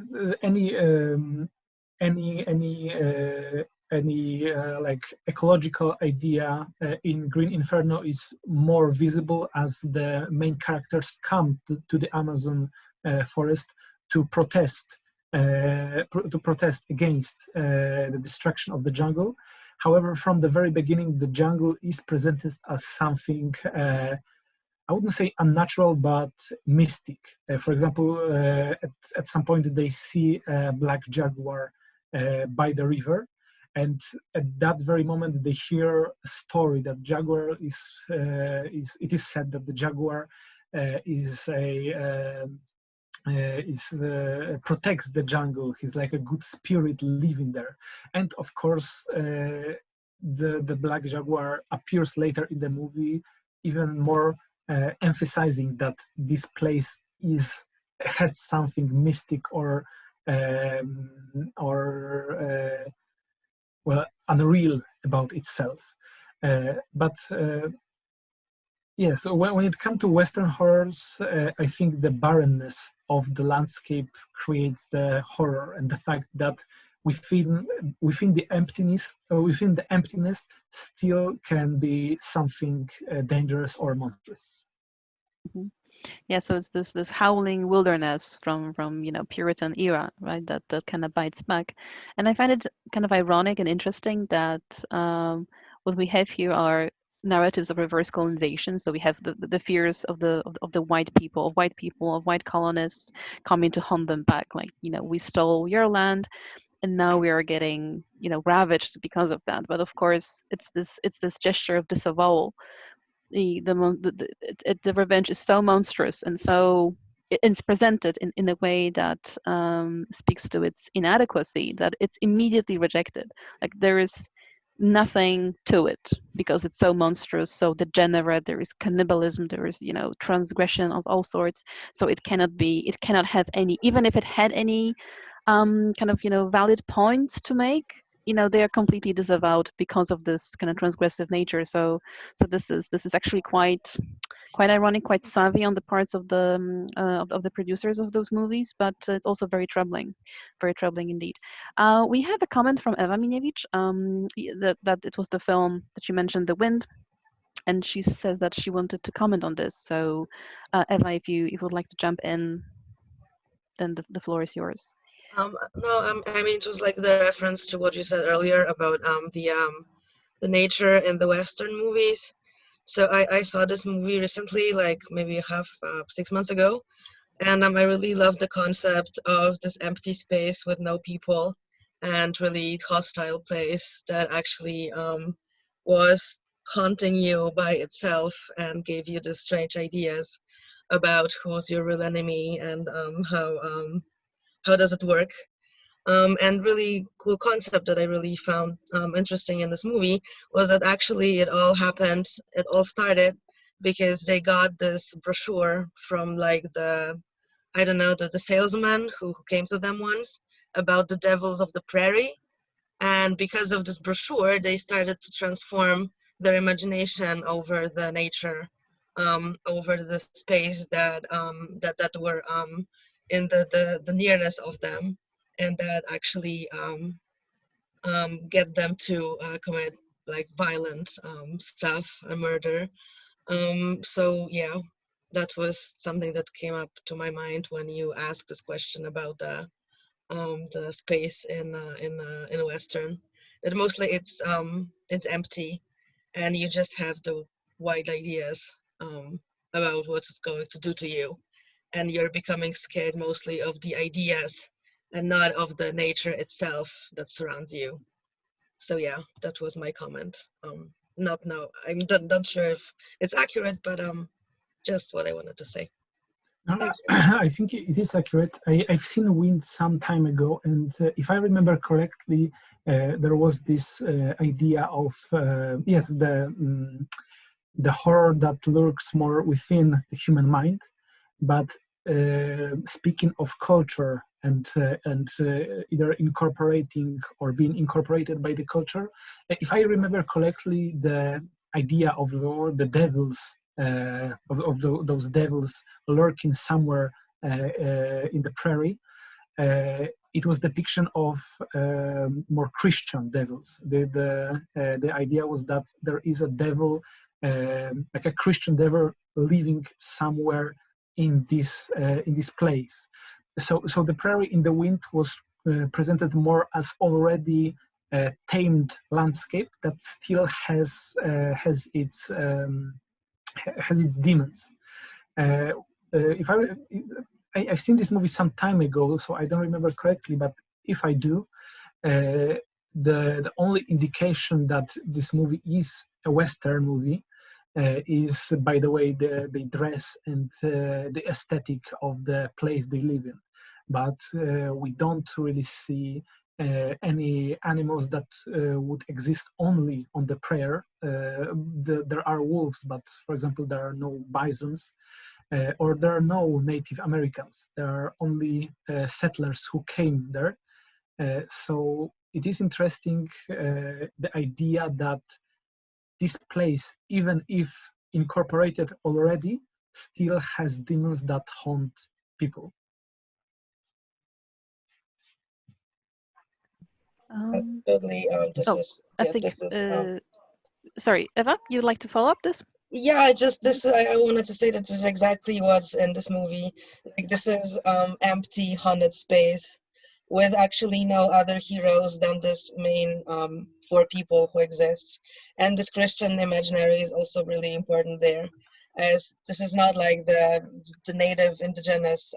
any like ecological idea in Green Inferno is more visible as the main characters come to the Amazon forest to protest against the destruction of the jungle. However, from the very beginning, the jungle is presented as something I wouldn't say unnatural, but mystic. For example, at some point they see a black jaguar by the river, and at that very moment they hear a story that jaguar it is said that the jaguar protects the jungle. He's like a good spirit living there, and of course the black jaguar appears later in the movie, even more emphasizing that this place has something mystic or well, unreal about itself. Yeah, so when it comes to Western horrors, I think the barrenness of the landscape creates the horror, and the fact that within the emptiness still can be something dangerous or monstrous. Mm-hmm. Yeah, so it's this howling wilderness from Puritan era, right? That kind of bites back, and I find it kind of ironic and interesting that what we have here are narratives of reverse colonization. So we have the fears of the white people, of white colonists coming to hunt them back. Like, we stole your land, and now we are getting ravaged because of that. But of course, it's this gesture of disavowal. The revenge is so monstrous, and so it's presented in a way that speaks to its inadequacy, that it's immediately rejected. Like, there is nothing to it because it's so monstrous, so degenerate. There is cannibalism, there is transgression of all sorts. So it cannot have any, even if it had any kind of valid points to make, they are completely disavowed because of this kind of transgressive nature. So this is actually quite ironic, quite savvy on the parts of the of the producers of those movies, but it's also very troubling indeed. We have a comment from Eva Miniewicz, that it was the film that she mentioned, The Wind, and she says that she wanted to comment on this. So Eva, if you would like to jump in, then the floor is yours. No, I mean, just like the reference to what you said earlier about the nature in the Western movies. So I saw this movie recently, like maybe 6 months ago, and I really loved the concept of this empty space with no people and really hostile place that actually was haunting you by itself and gave you the strange ideas about who's your real enemy and how does it work. And really cool concept that I really found interesting in this movie was that actually it all started because they got this brochure from like I don't know, the salesman who came to them once about the devils of the prairie. And because of this brochure, they started to transform their imagination over the nature, over the space that were in the nearness of them, and that actually get them to commit like violent stuff and murder. So yeah, that was something that came up to my mind when you asked this question about the space in Western. That mostly it's empty, and you just have the wide ideas about what it's going to do to you, and you're becoming scared mostly of the ideas and not of the nature itself that surrounds you. So yeah, that was my comment. Not now. I'm not sure if it's accurate, but just what I wanted to say. No, Thank you. I think it is accurate. I've seen Wind some time ago, and if I remember correctly, there was this idea of yes, the horror that lurks more within the human mind. But speaking of culture and either incorporating or being incorporated by the culture, if I remember correctly, the idea of the devils those devils lurking somewhere in the prairie. It was depiction of more Christian devils. The idea was that there is a devil, like a Christian devil, living somewhere in this place. So the prairie in the wind was presented more as already a tamed landscape that still has its demons. If I've seen this movie some time ago, so I don't remember correctly, but if I do, the only indication that this movie is a Western movie is by the way they dress and the aesthetic of the place they live in. But we don't really see any animals that would exist only on the prairie. There are wolves, but for example, there are no bisons, or there are no Native Americans. There are only settlers who came there. So it is interesting, the idea that this place, even if incorporated already, still has demons that haunt people. Totally. Sorry, Eva, you'd like to follow up this? Yeah, I wanted to say that this is exactly what's in this movie. Like this is empty, haunted space with actually no other heroes than this main four people who exists. And this Christian imaginary is also really important there, as this is not like the native indigenous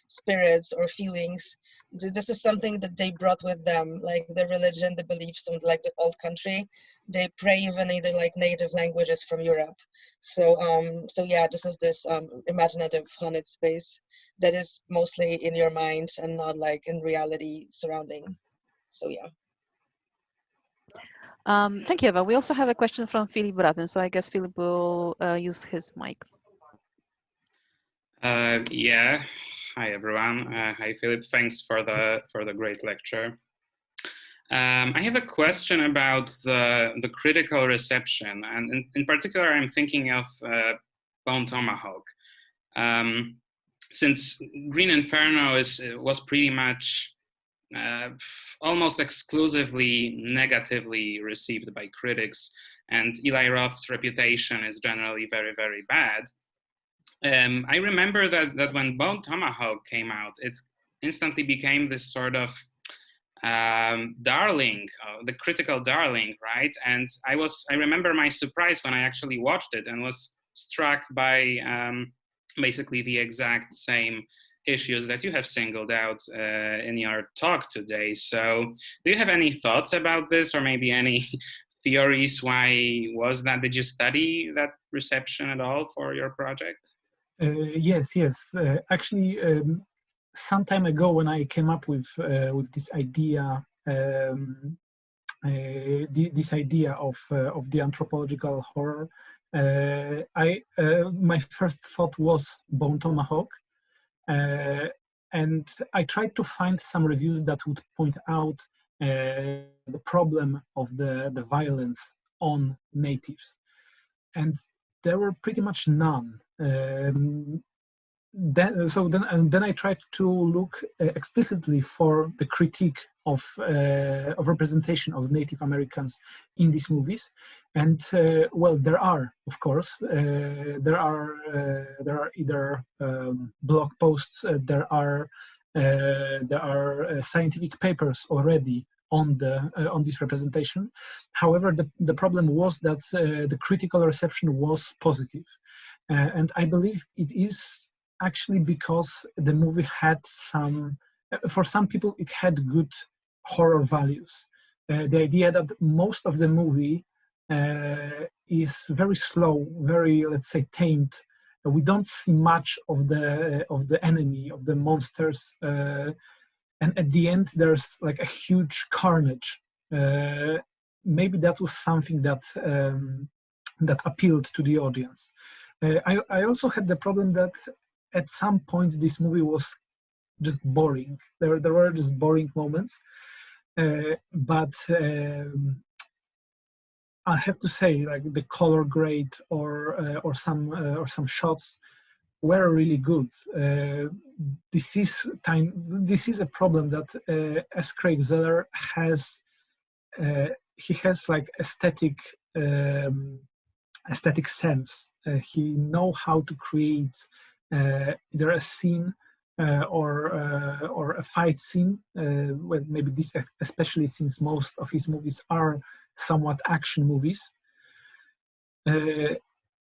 spirits or feelings. This is something that they brought with them, like the religion, the beliefs of like the old country. They pray even either like native languages from Europe. So yeah, this is this imaginative haunted space that is mostly in your mind and not like in reality surrounding. So yeah. Thank you, Eva. We also have a question from Philip Braten, so I guess Philip will use his mic. Yeah. Hi everyone. Hi Philip. Thanks for the great lecture. I have a question about the critical reception, and in particular, I'm thinking of Bone Tomahawk. Since Green Inferno was pretty much almost exclusively negatively received by critics, and Eli Roth's reputation is generally very, very bad. I remember that when Bone Tomahawk came out, it instantly became this sort of darling, the critical darling, right? And I remember my surprise when I actually watched it and was struck by basically the exact same issues that you have singled out in your talk today. So do you have any thoughts about this, or maybe any theories why was that? Did you study that reception at all for your project? Yes. Actually, some time ago, when I came up with this idea, this idea of the anthropological horror, my first thought was Bone Tomahawk, and I tried to find some reviews that would point out the problem of the violence on natives, and there were pretty much none. Then I tried to look explicitly for the critique of representation of Native Americans in these movies, and well, there are, of course, there are either blog posts, there are scientific papers already on this representation. However, the problem was that the critical reception was positive, and I believe it is actually because the movie had for some people, it had good horror values. The idea that most of the movie is very slow, very, let's say, tamed. We don't see much of the enemy, of the monsters, and at the end there's like a huge carnage. Maybe that was something that that appealed to the audience. I also had the problem that at some points this movie was just boring. There were just boring moments, but I have to say, like, the color grade or some shots were really good. This is a problem that as Craig Zeller has. He has like aesthetic sense. He know how to create either a scene or a fight scene. Well, maybe this, especially since most of his movies are somewhat action movies.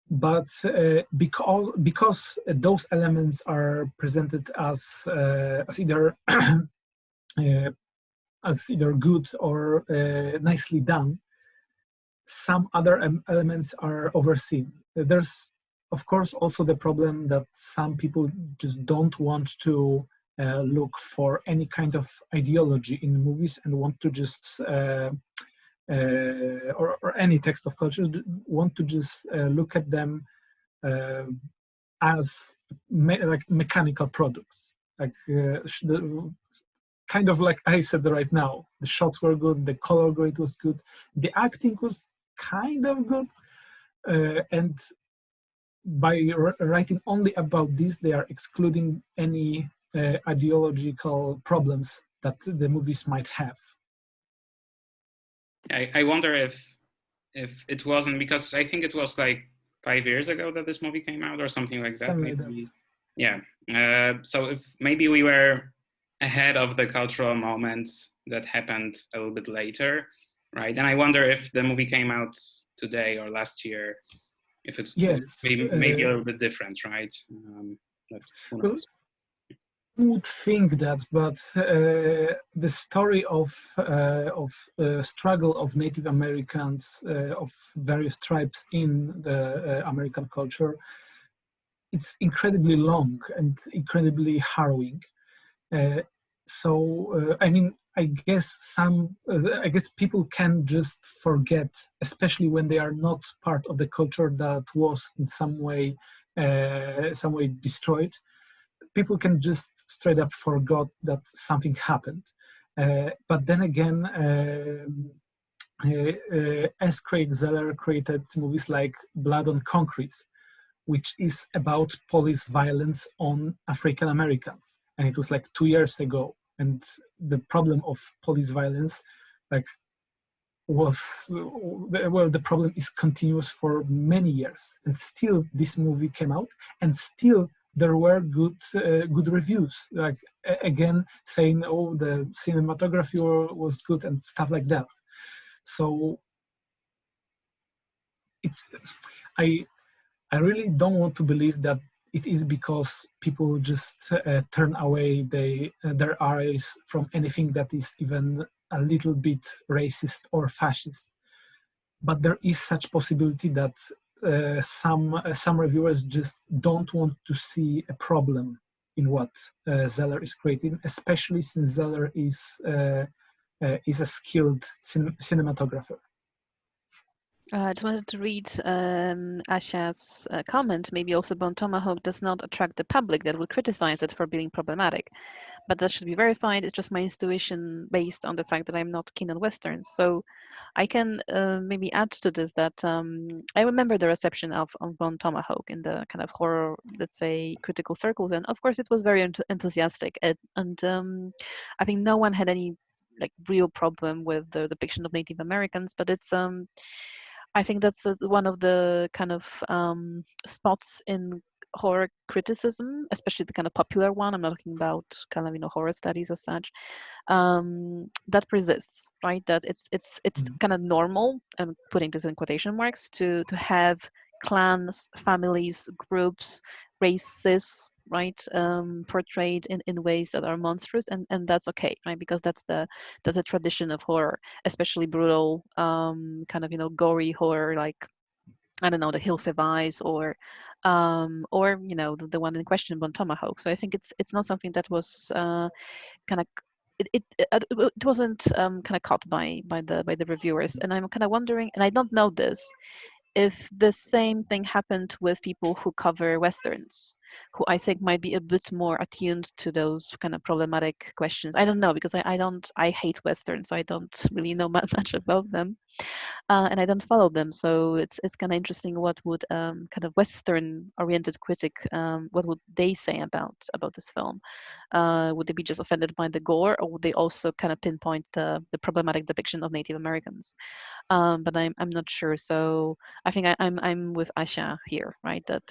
But because those elements are presented as either as either good or nicely done, some other elements are overseen. There's, of course, also the problem that some people just don't want to look for any kind of ideology in movies and want to just, or any text of cultures, want to just look at them as like mechanical products. Like kind of like I said right now, the shots were good, the color grade was good, the acting was kind of good, and by writing only about this, they are excluding any ideological problems that the movies might have. I wonder if it wasn't, because I think it was like 5 years ago that this movie came out or something like that. Maybe. Yeah. So if maybe we were ahead of the cultural moments that happened a little bit later, right? And I wonder if the movie came out today or last year, if it maybe a little bit different, right? But who knows? I would think that, but the story of struggle of Native Americans of various tribes in the American culture, it's incredibly long and incredibly harrowing. So I mean, I guess people can just forget, especially when they are not part of the culture that was in some way destroyed. People can just straight up forget that something happened. But then again, S. Craig Zeller created movies like Blood on Concrete, which is about police violence on African Americans. And it was like 2 years ago. And the problem of police violence, like, the problem is continuous for many years. And still this movie came out, and still there were good reviews, like again saying, oh, the cinematography was good and stuff like that. So I really don't want to believe that it is because people just turn away their eyes from anything that is even a little bit racist or fascist. But there is such possibility that some reviewers just don't want to see a problem in what Zeller is creating, especially since Zeller is a skilled cinematographer. I just wanted to read Asia's comment. Maybe also Bone Tomahawk does not attract the public that would criticize it for being problematic, but that should be verified. It's just my intuition based on the fact that I'm not keen on Westerns. So I can maybe add to this that I remember the reception of Bone Tomahawk in the kind of horror, let's say, critical circles, and of course it was very enthusiastic, and I think no one had any like real problem with the depiction of Native Americans, but it's I think that's one of the kind of spots in horror criticism, especially the kind of popular one. I'm not talking about kind of horror studies as such. That persists, right? That it's kind of normal, and putting this in quotation marks, to have clans, families, groups, races, right, portrayed in ways that are monstrous, and that's okay, right? Because that's a tradition of horror, especially brutal, kind of gory horror, like I don't know, The Hills Have Eyes, or the one in question, Bone Tomahawk. So I think it's not something that was kind of it wasn't kind of caught by the reviewers, and I'm kind of wondering, and I don't know this, if the same thing happened with people who cover Westerns, who I think might be a bit more attuned to those kind of problematic questions. I don't know, because I hate Westerns, so I don't really know much about them. And I don't follow them, so it's kind of interesting. What would kind of Western-oriented critic, what would they say about this film? Would they be just offended by the gore, or would they also kind of pinpoint the problematic depiction of Native Americans? But I'm not sure. So I think I'm with Asha here, right? That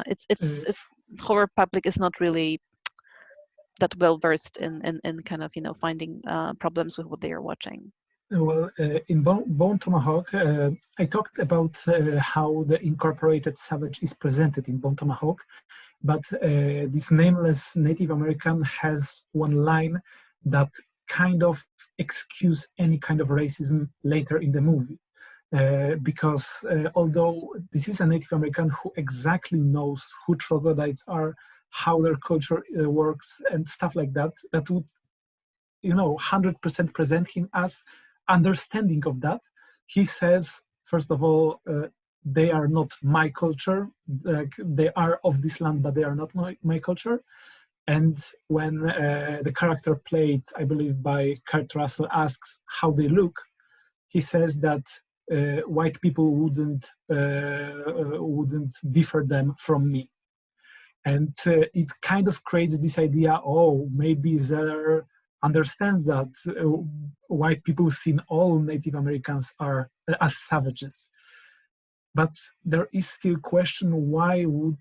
it's horror public is not really that well versed in kind of finding problems with what they are watching. Well, in Bone Tomahawk, I talked about how the incorporated savage is presented in Bone Tomahawk, but this nameless Native American has one line that kind of excuse any kind of racism later in the movie. Because although this is a Native American who exactly knows who troglodytes are, how their culture works and stuff like that, that would 100% present him as understanding of that. He says, first of all, they are not my culture. They are of this land, but they are not my culture. And when the character played, I believe, by Kurt Russell asks how they look, he says that white people wouldn't differ them from me. And it kind of creates this idea, oh, maybe there understands that white people see all Native Americans are as savages. But there is still question, why would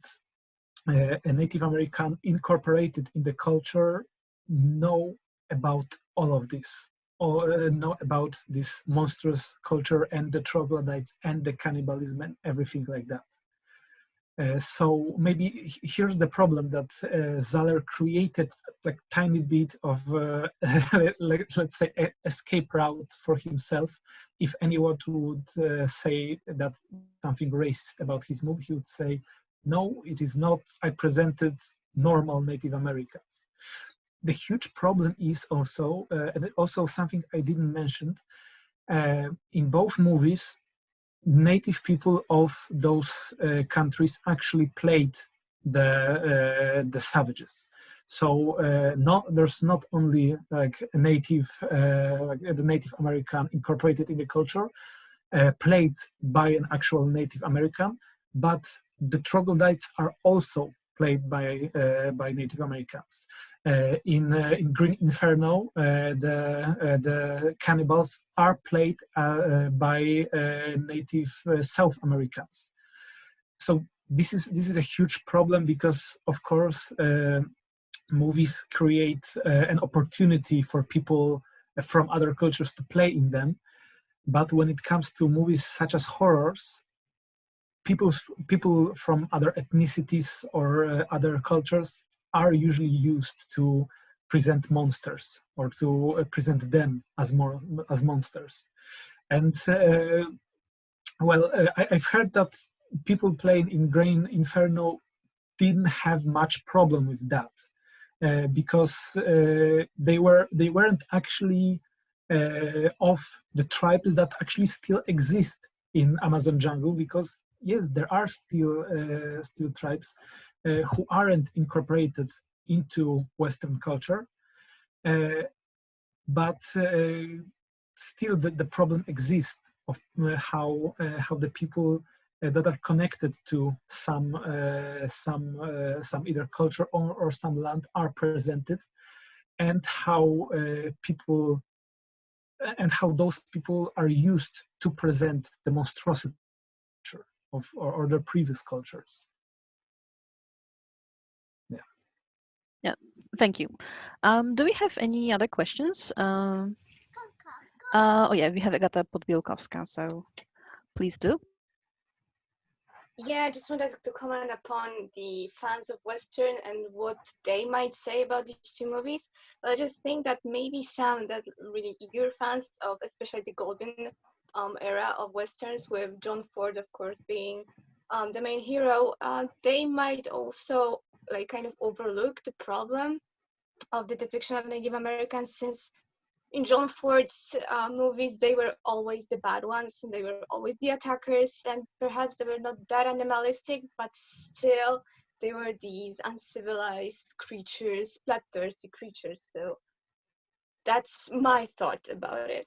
a Native American incorporated in the culture know about all of this, or know about this monstrous culture and the troglodytes and the cannibalism and everything like that. So maybe here's the problem, that Zeller created like tiny bit of let's say escape route for himself. If anyone would say that something racist about his movie, he would say, no, it is not. I presented normal Native Americans. The huge problem is also, and also something I didn't mention, in both movies, native people of those countries actually played the savages. So there's not only like a native, the Native American incorporated in the culture, played by an actual Native American, but the troglodytes are also played by Native Americans. In Green Inferno, the cannibals are played by Native South Americans. So this is a huge problem, because of course movies create an opportunity for people from other cultures to play in them. But when it comes to movies such as horrors, people from other ethnicities or other cultures are usually used to present monsters, or to present them as monsters. And I've heard that people playing in Green Inferno didn't have much problem with that. because they weren't actually of the tribes that actually still exist in Amazon jungle, because yes, there are still tribes who aren't incorporated into Western culture, but still the problem exists of how the people that are connected to some either culture or some land are presented, and how people and how those people are used to present the monstrosity of or their previous cultures. Yeah. Yeah, thank you. Do we have any other questions? Oh yeah, we have Agata Podbielkowska, so please do. Yeah, I just wanted to comment upon the fans of Western and what they might say about these two movies. But I just think that maybe some that really eager fans of, especially the golden era of Westerns, with John Ford, of course, being the main hero, they might also like kind of overlook the problem of the depiction of Native Americans, since in John Ford's movies, they were always the bad ones, and they were always the attackers, and perhaps they were not that animalistic, but still they were these uncivilized creatures, bloodthirsty creatures. So that's my thought about it.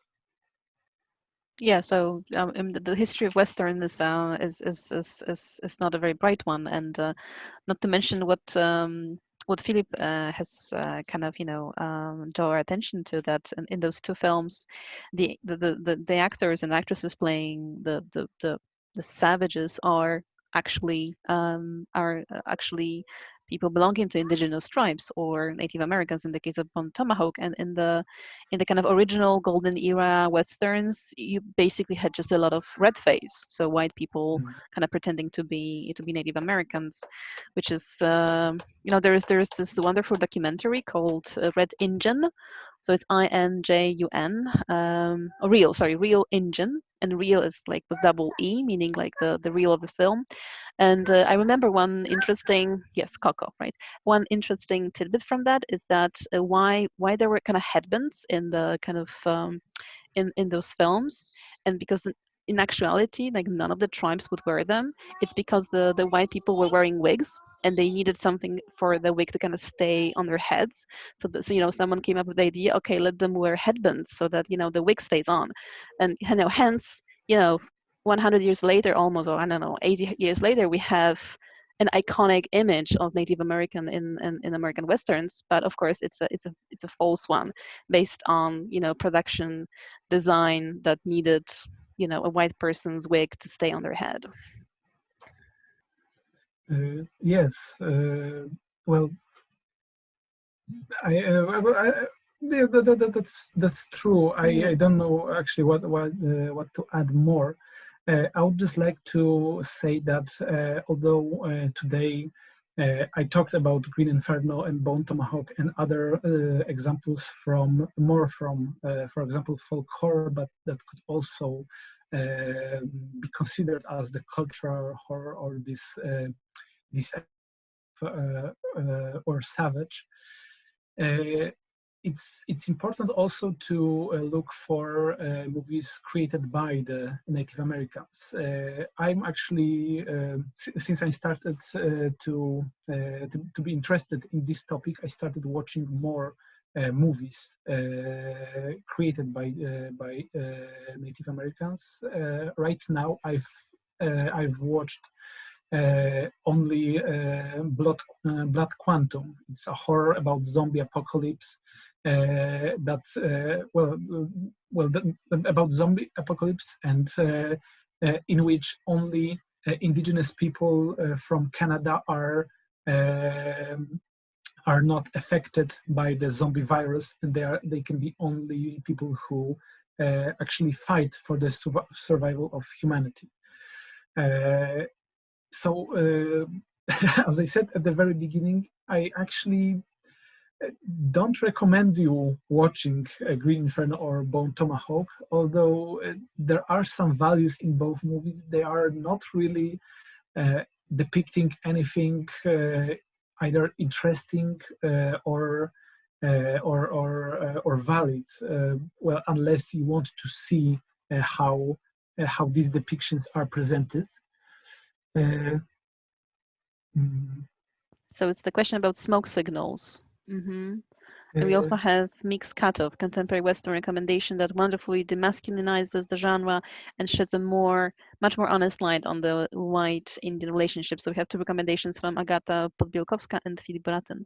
Yeah, so the history of Western is not a very bright one, and not to mention what Philip has kind of draw our attention to, that in those two films, the actors and actresses playing the savages are actually people belonging to indigenous tribes or Native Americans in the case of Bone Tomahawk. And in the kind of original golden era westerns, you basically had just a lot of red face, so white people kind of pretending to be Native Americans, which is there's this wonderful documentary called Red Injun. So it's INJUN, Real Injun, and real is like with double E, meaning like the reel of the film. And I remember one interesting, yes, Coco, right? One interesting tidbit from that is that why there were kind of headbands in the kind of in those films, and because in actuality, like none of the tribes would wear them. It's because the white people were wearing wigs, and they needed something for the wig to kind of stay on their heads. So someone came up with the idea, okay, let them wear headbands so that the wig stays on, and hence 100 years later, almost, or I don't know, 80 years later, we have an iconic image of Native American in American westerns. But of course, it's a false one, based on production design that needed a white person's wig to stay on their head. Yes. Well, that's true. I don't know actually what to add more. I would just like to say that although today I talked about Green Inferno and Bone Tomahawk and other examples from, for example, folk horror, but that could also be considered as the cultural horror or this or savage. It's important also to look for movies created by the Native Americans. I'm actually, since I started to be interested in this topic, I started watching more movies created by Native Americans. Right now, I've watched only Blood Quantum. It's a horror about zombie apocalypse about zombie apocalypse, and in which only indigenous people from Canada are not affected by the zombie virus, and they can be only people who actually fight for the survival of humanity. So, as I said at the very beginning, I actually don't recommend you watching Green Inferno or Bone Tomahawk, although there are some values in both movies. They are not really depicting anything either interesting or valid. Well, unless you want to see how these depictions are presented. So it's the question about smoke signals. And we also have Mixed Cutoff, contemporary Western recommendation that wonderfully demasculinizes the genre and sheds a much more honest light on the white Indian relationship. So we have two recommendations from Agata Podbielkowska and Filip Braten.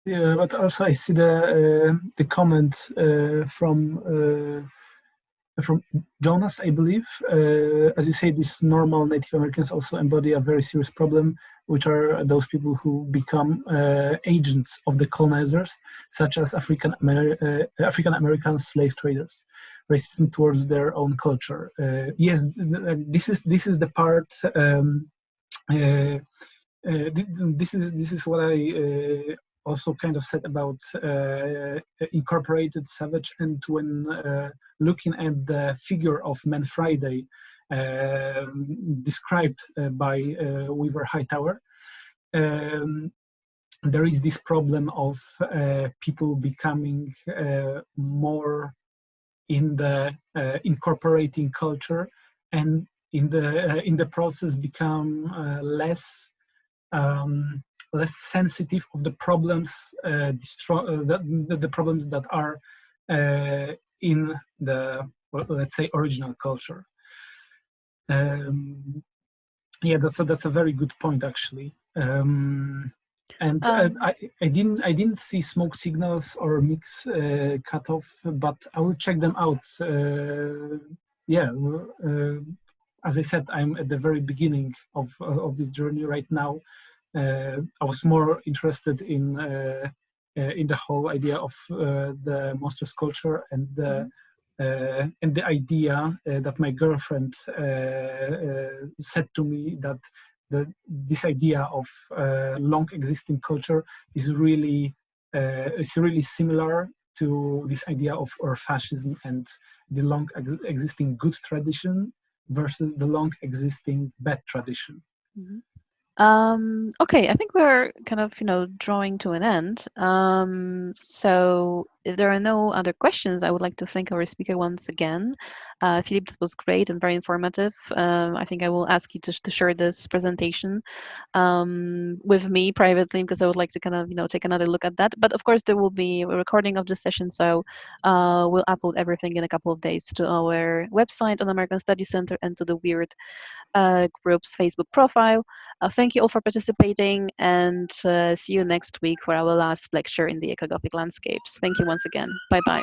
Yeah, but also I see the comment from Jonas, I believe. As you say, these normal Native Americans also embody a very serious problem, which are those people who become agents of the colonizers, such as African American slave traders. Racism towards their own culture. Yes, this is the part. This is what I also kind of said about incorporated savage, and when looking at the figure of Man Friday described by Weaver Hightower, there is this problem of people becoming more in the incorporating culture, and in the process become less sensitive of the problems, the problems that are in the, well, let's say, original culture. Yeah, that's a very good point, actually. And I didn't see smoke signals or mix cutoff, but I will check them out. Yeah, as I said, I'm at the very beginning of this journey right now. I was more interested in the whole idea of the monstrous culture and the idea that my girlfriend said to me, that this idea of long existing culture is really similar to this idea of fascism and the long existing good tradition versus the long existing bad tradition. Okay, I think we're kind of, drawing to an end. So if there are no other questions, I would like to thank our speaker once again. Philippe, this was great and very informative. I think I will ask you to share this presentation with me privately, because I would like to kind of, take another look at that. But of course, there will be a recording of this session, so we'll upload everything in a couple of days to our website on American Studies Center and to the Weird Group's Facebook profile. Thank you all for participating, and see you next week for our last lecture in the ecogothic landscapes. Thank you once again. Bye-bye.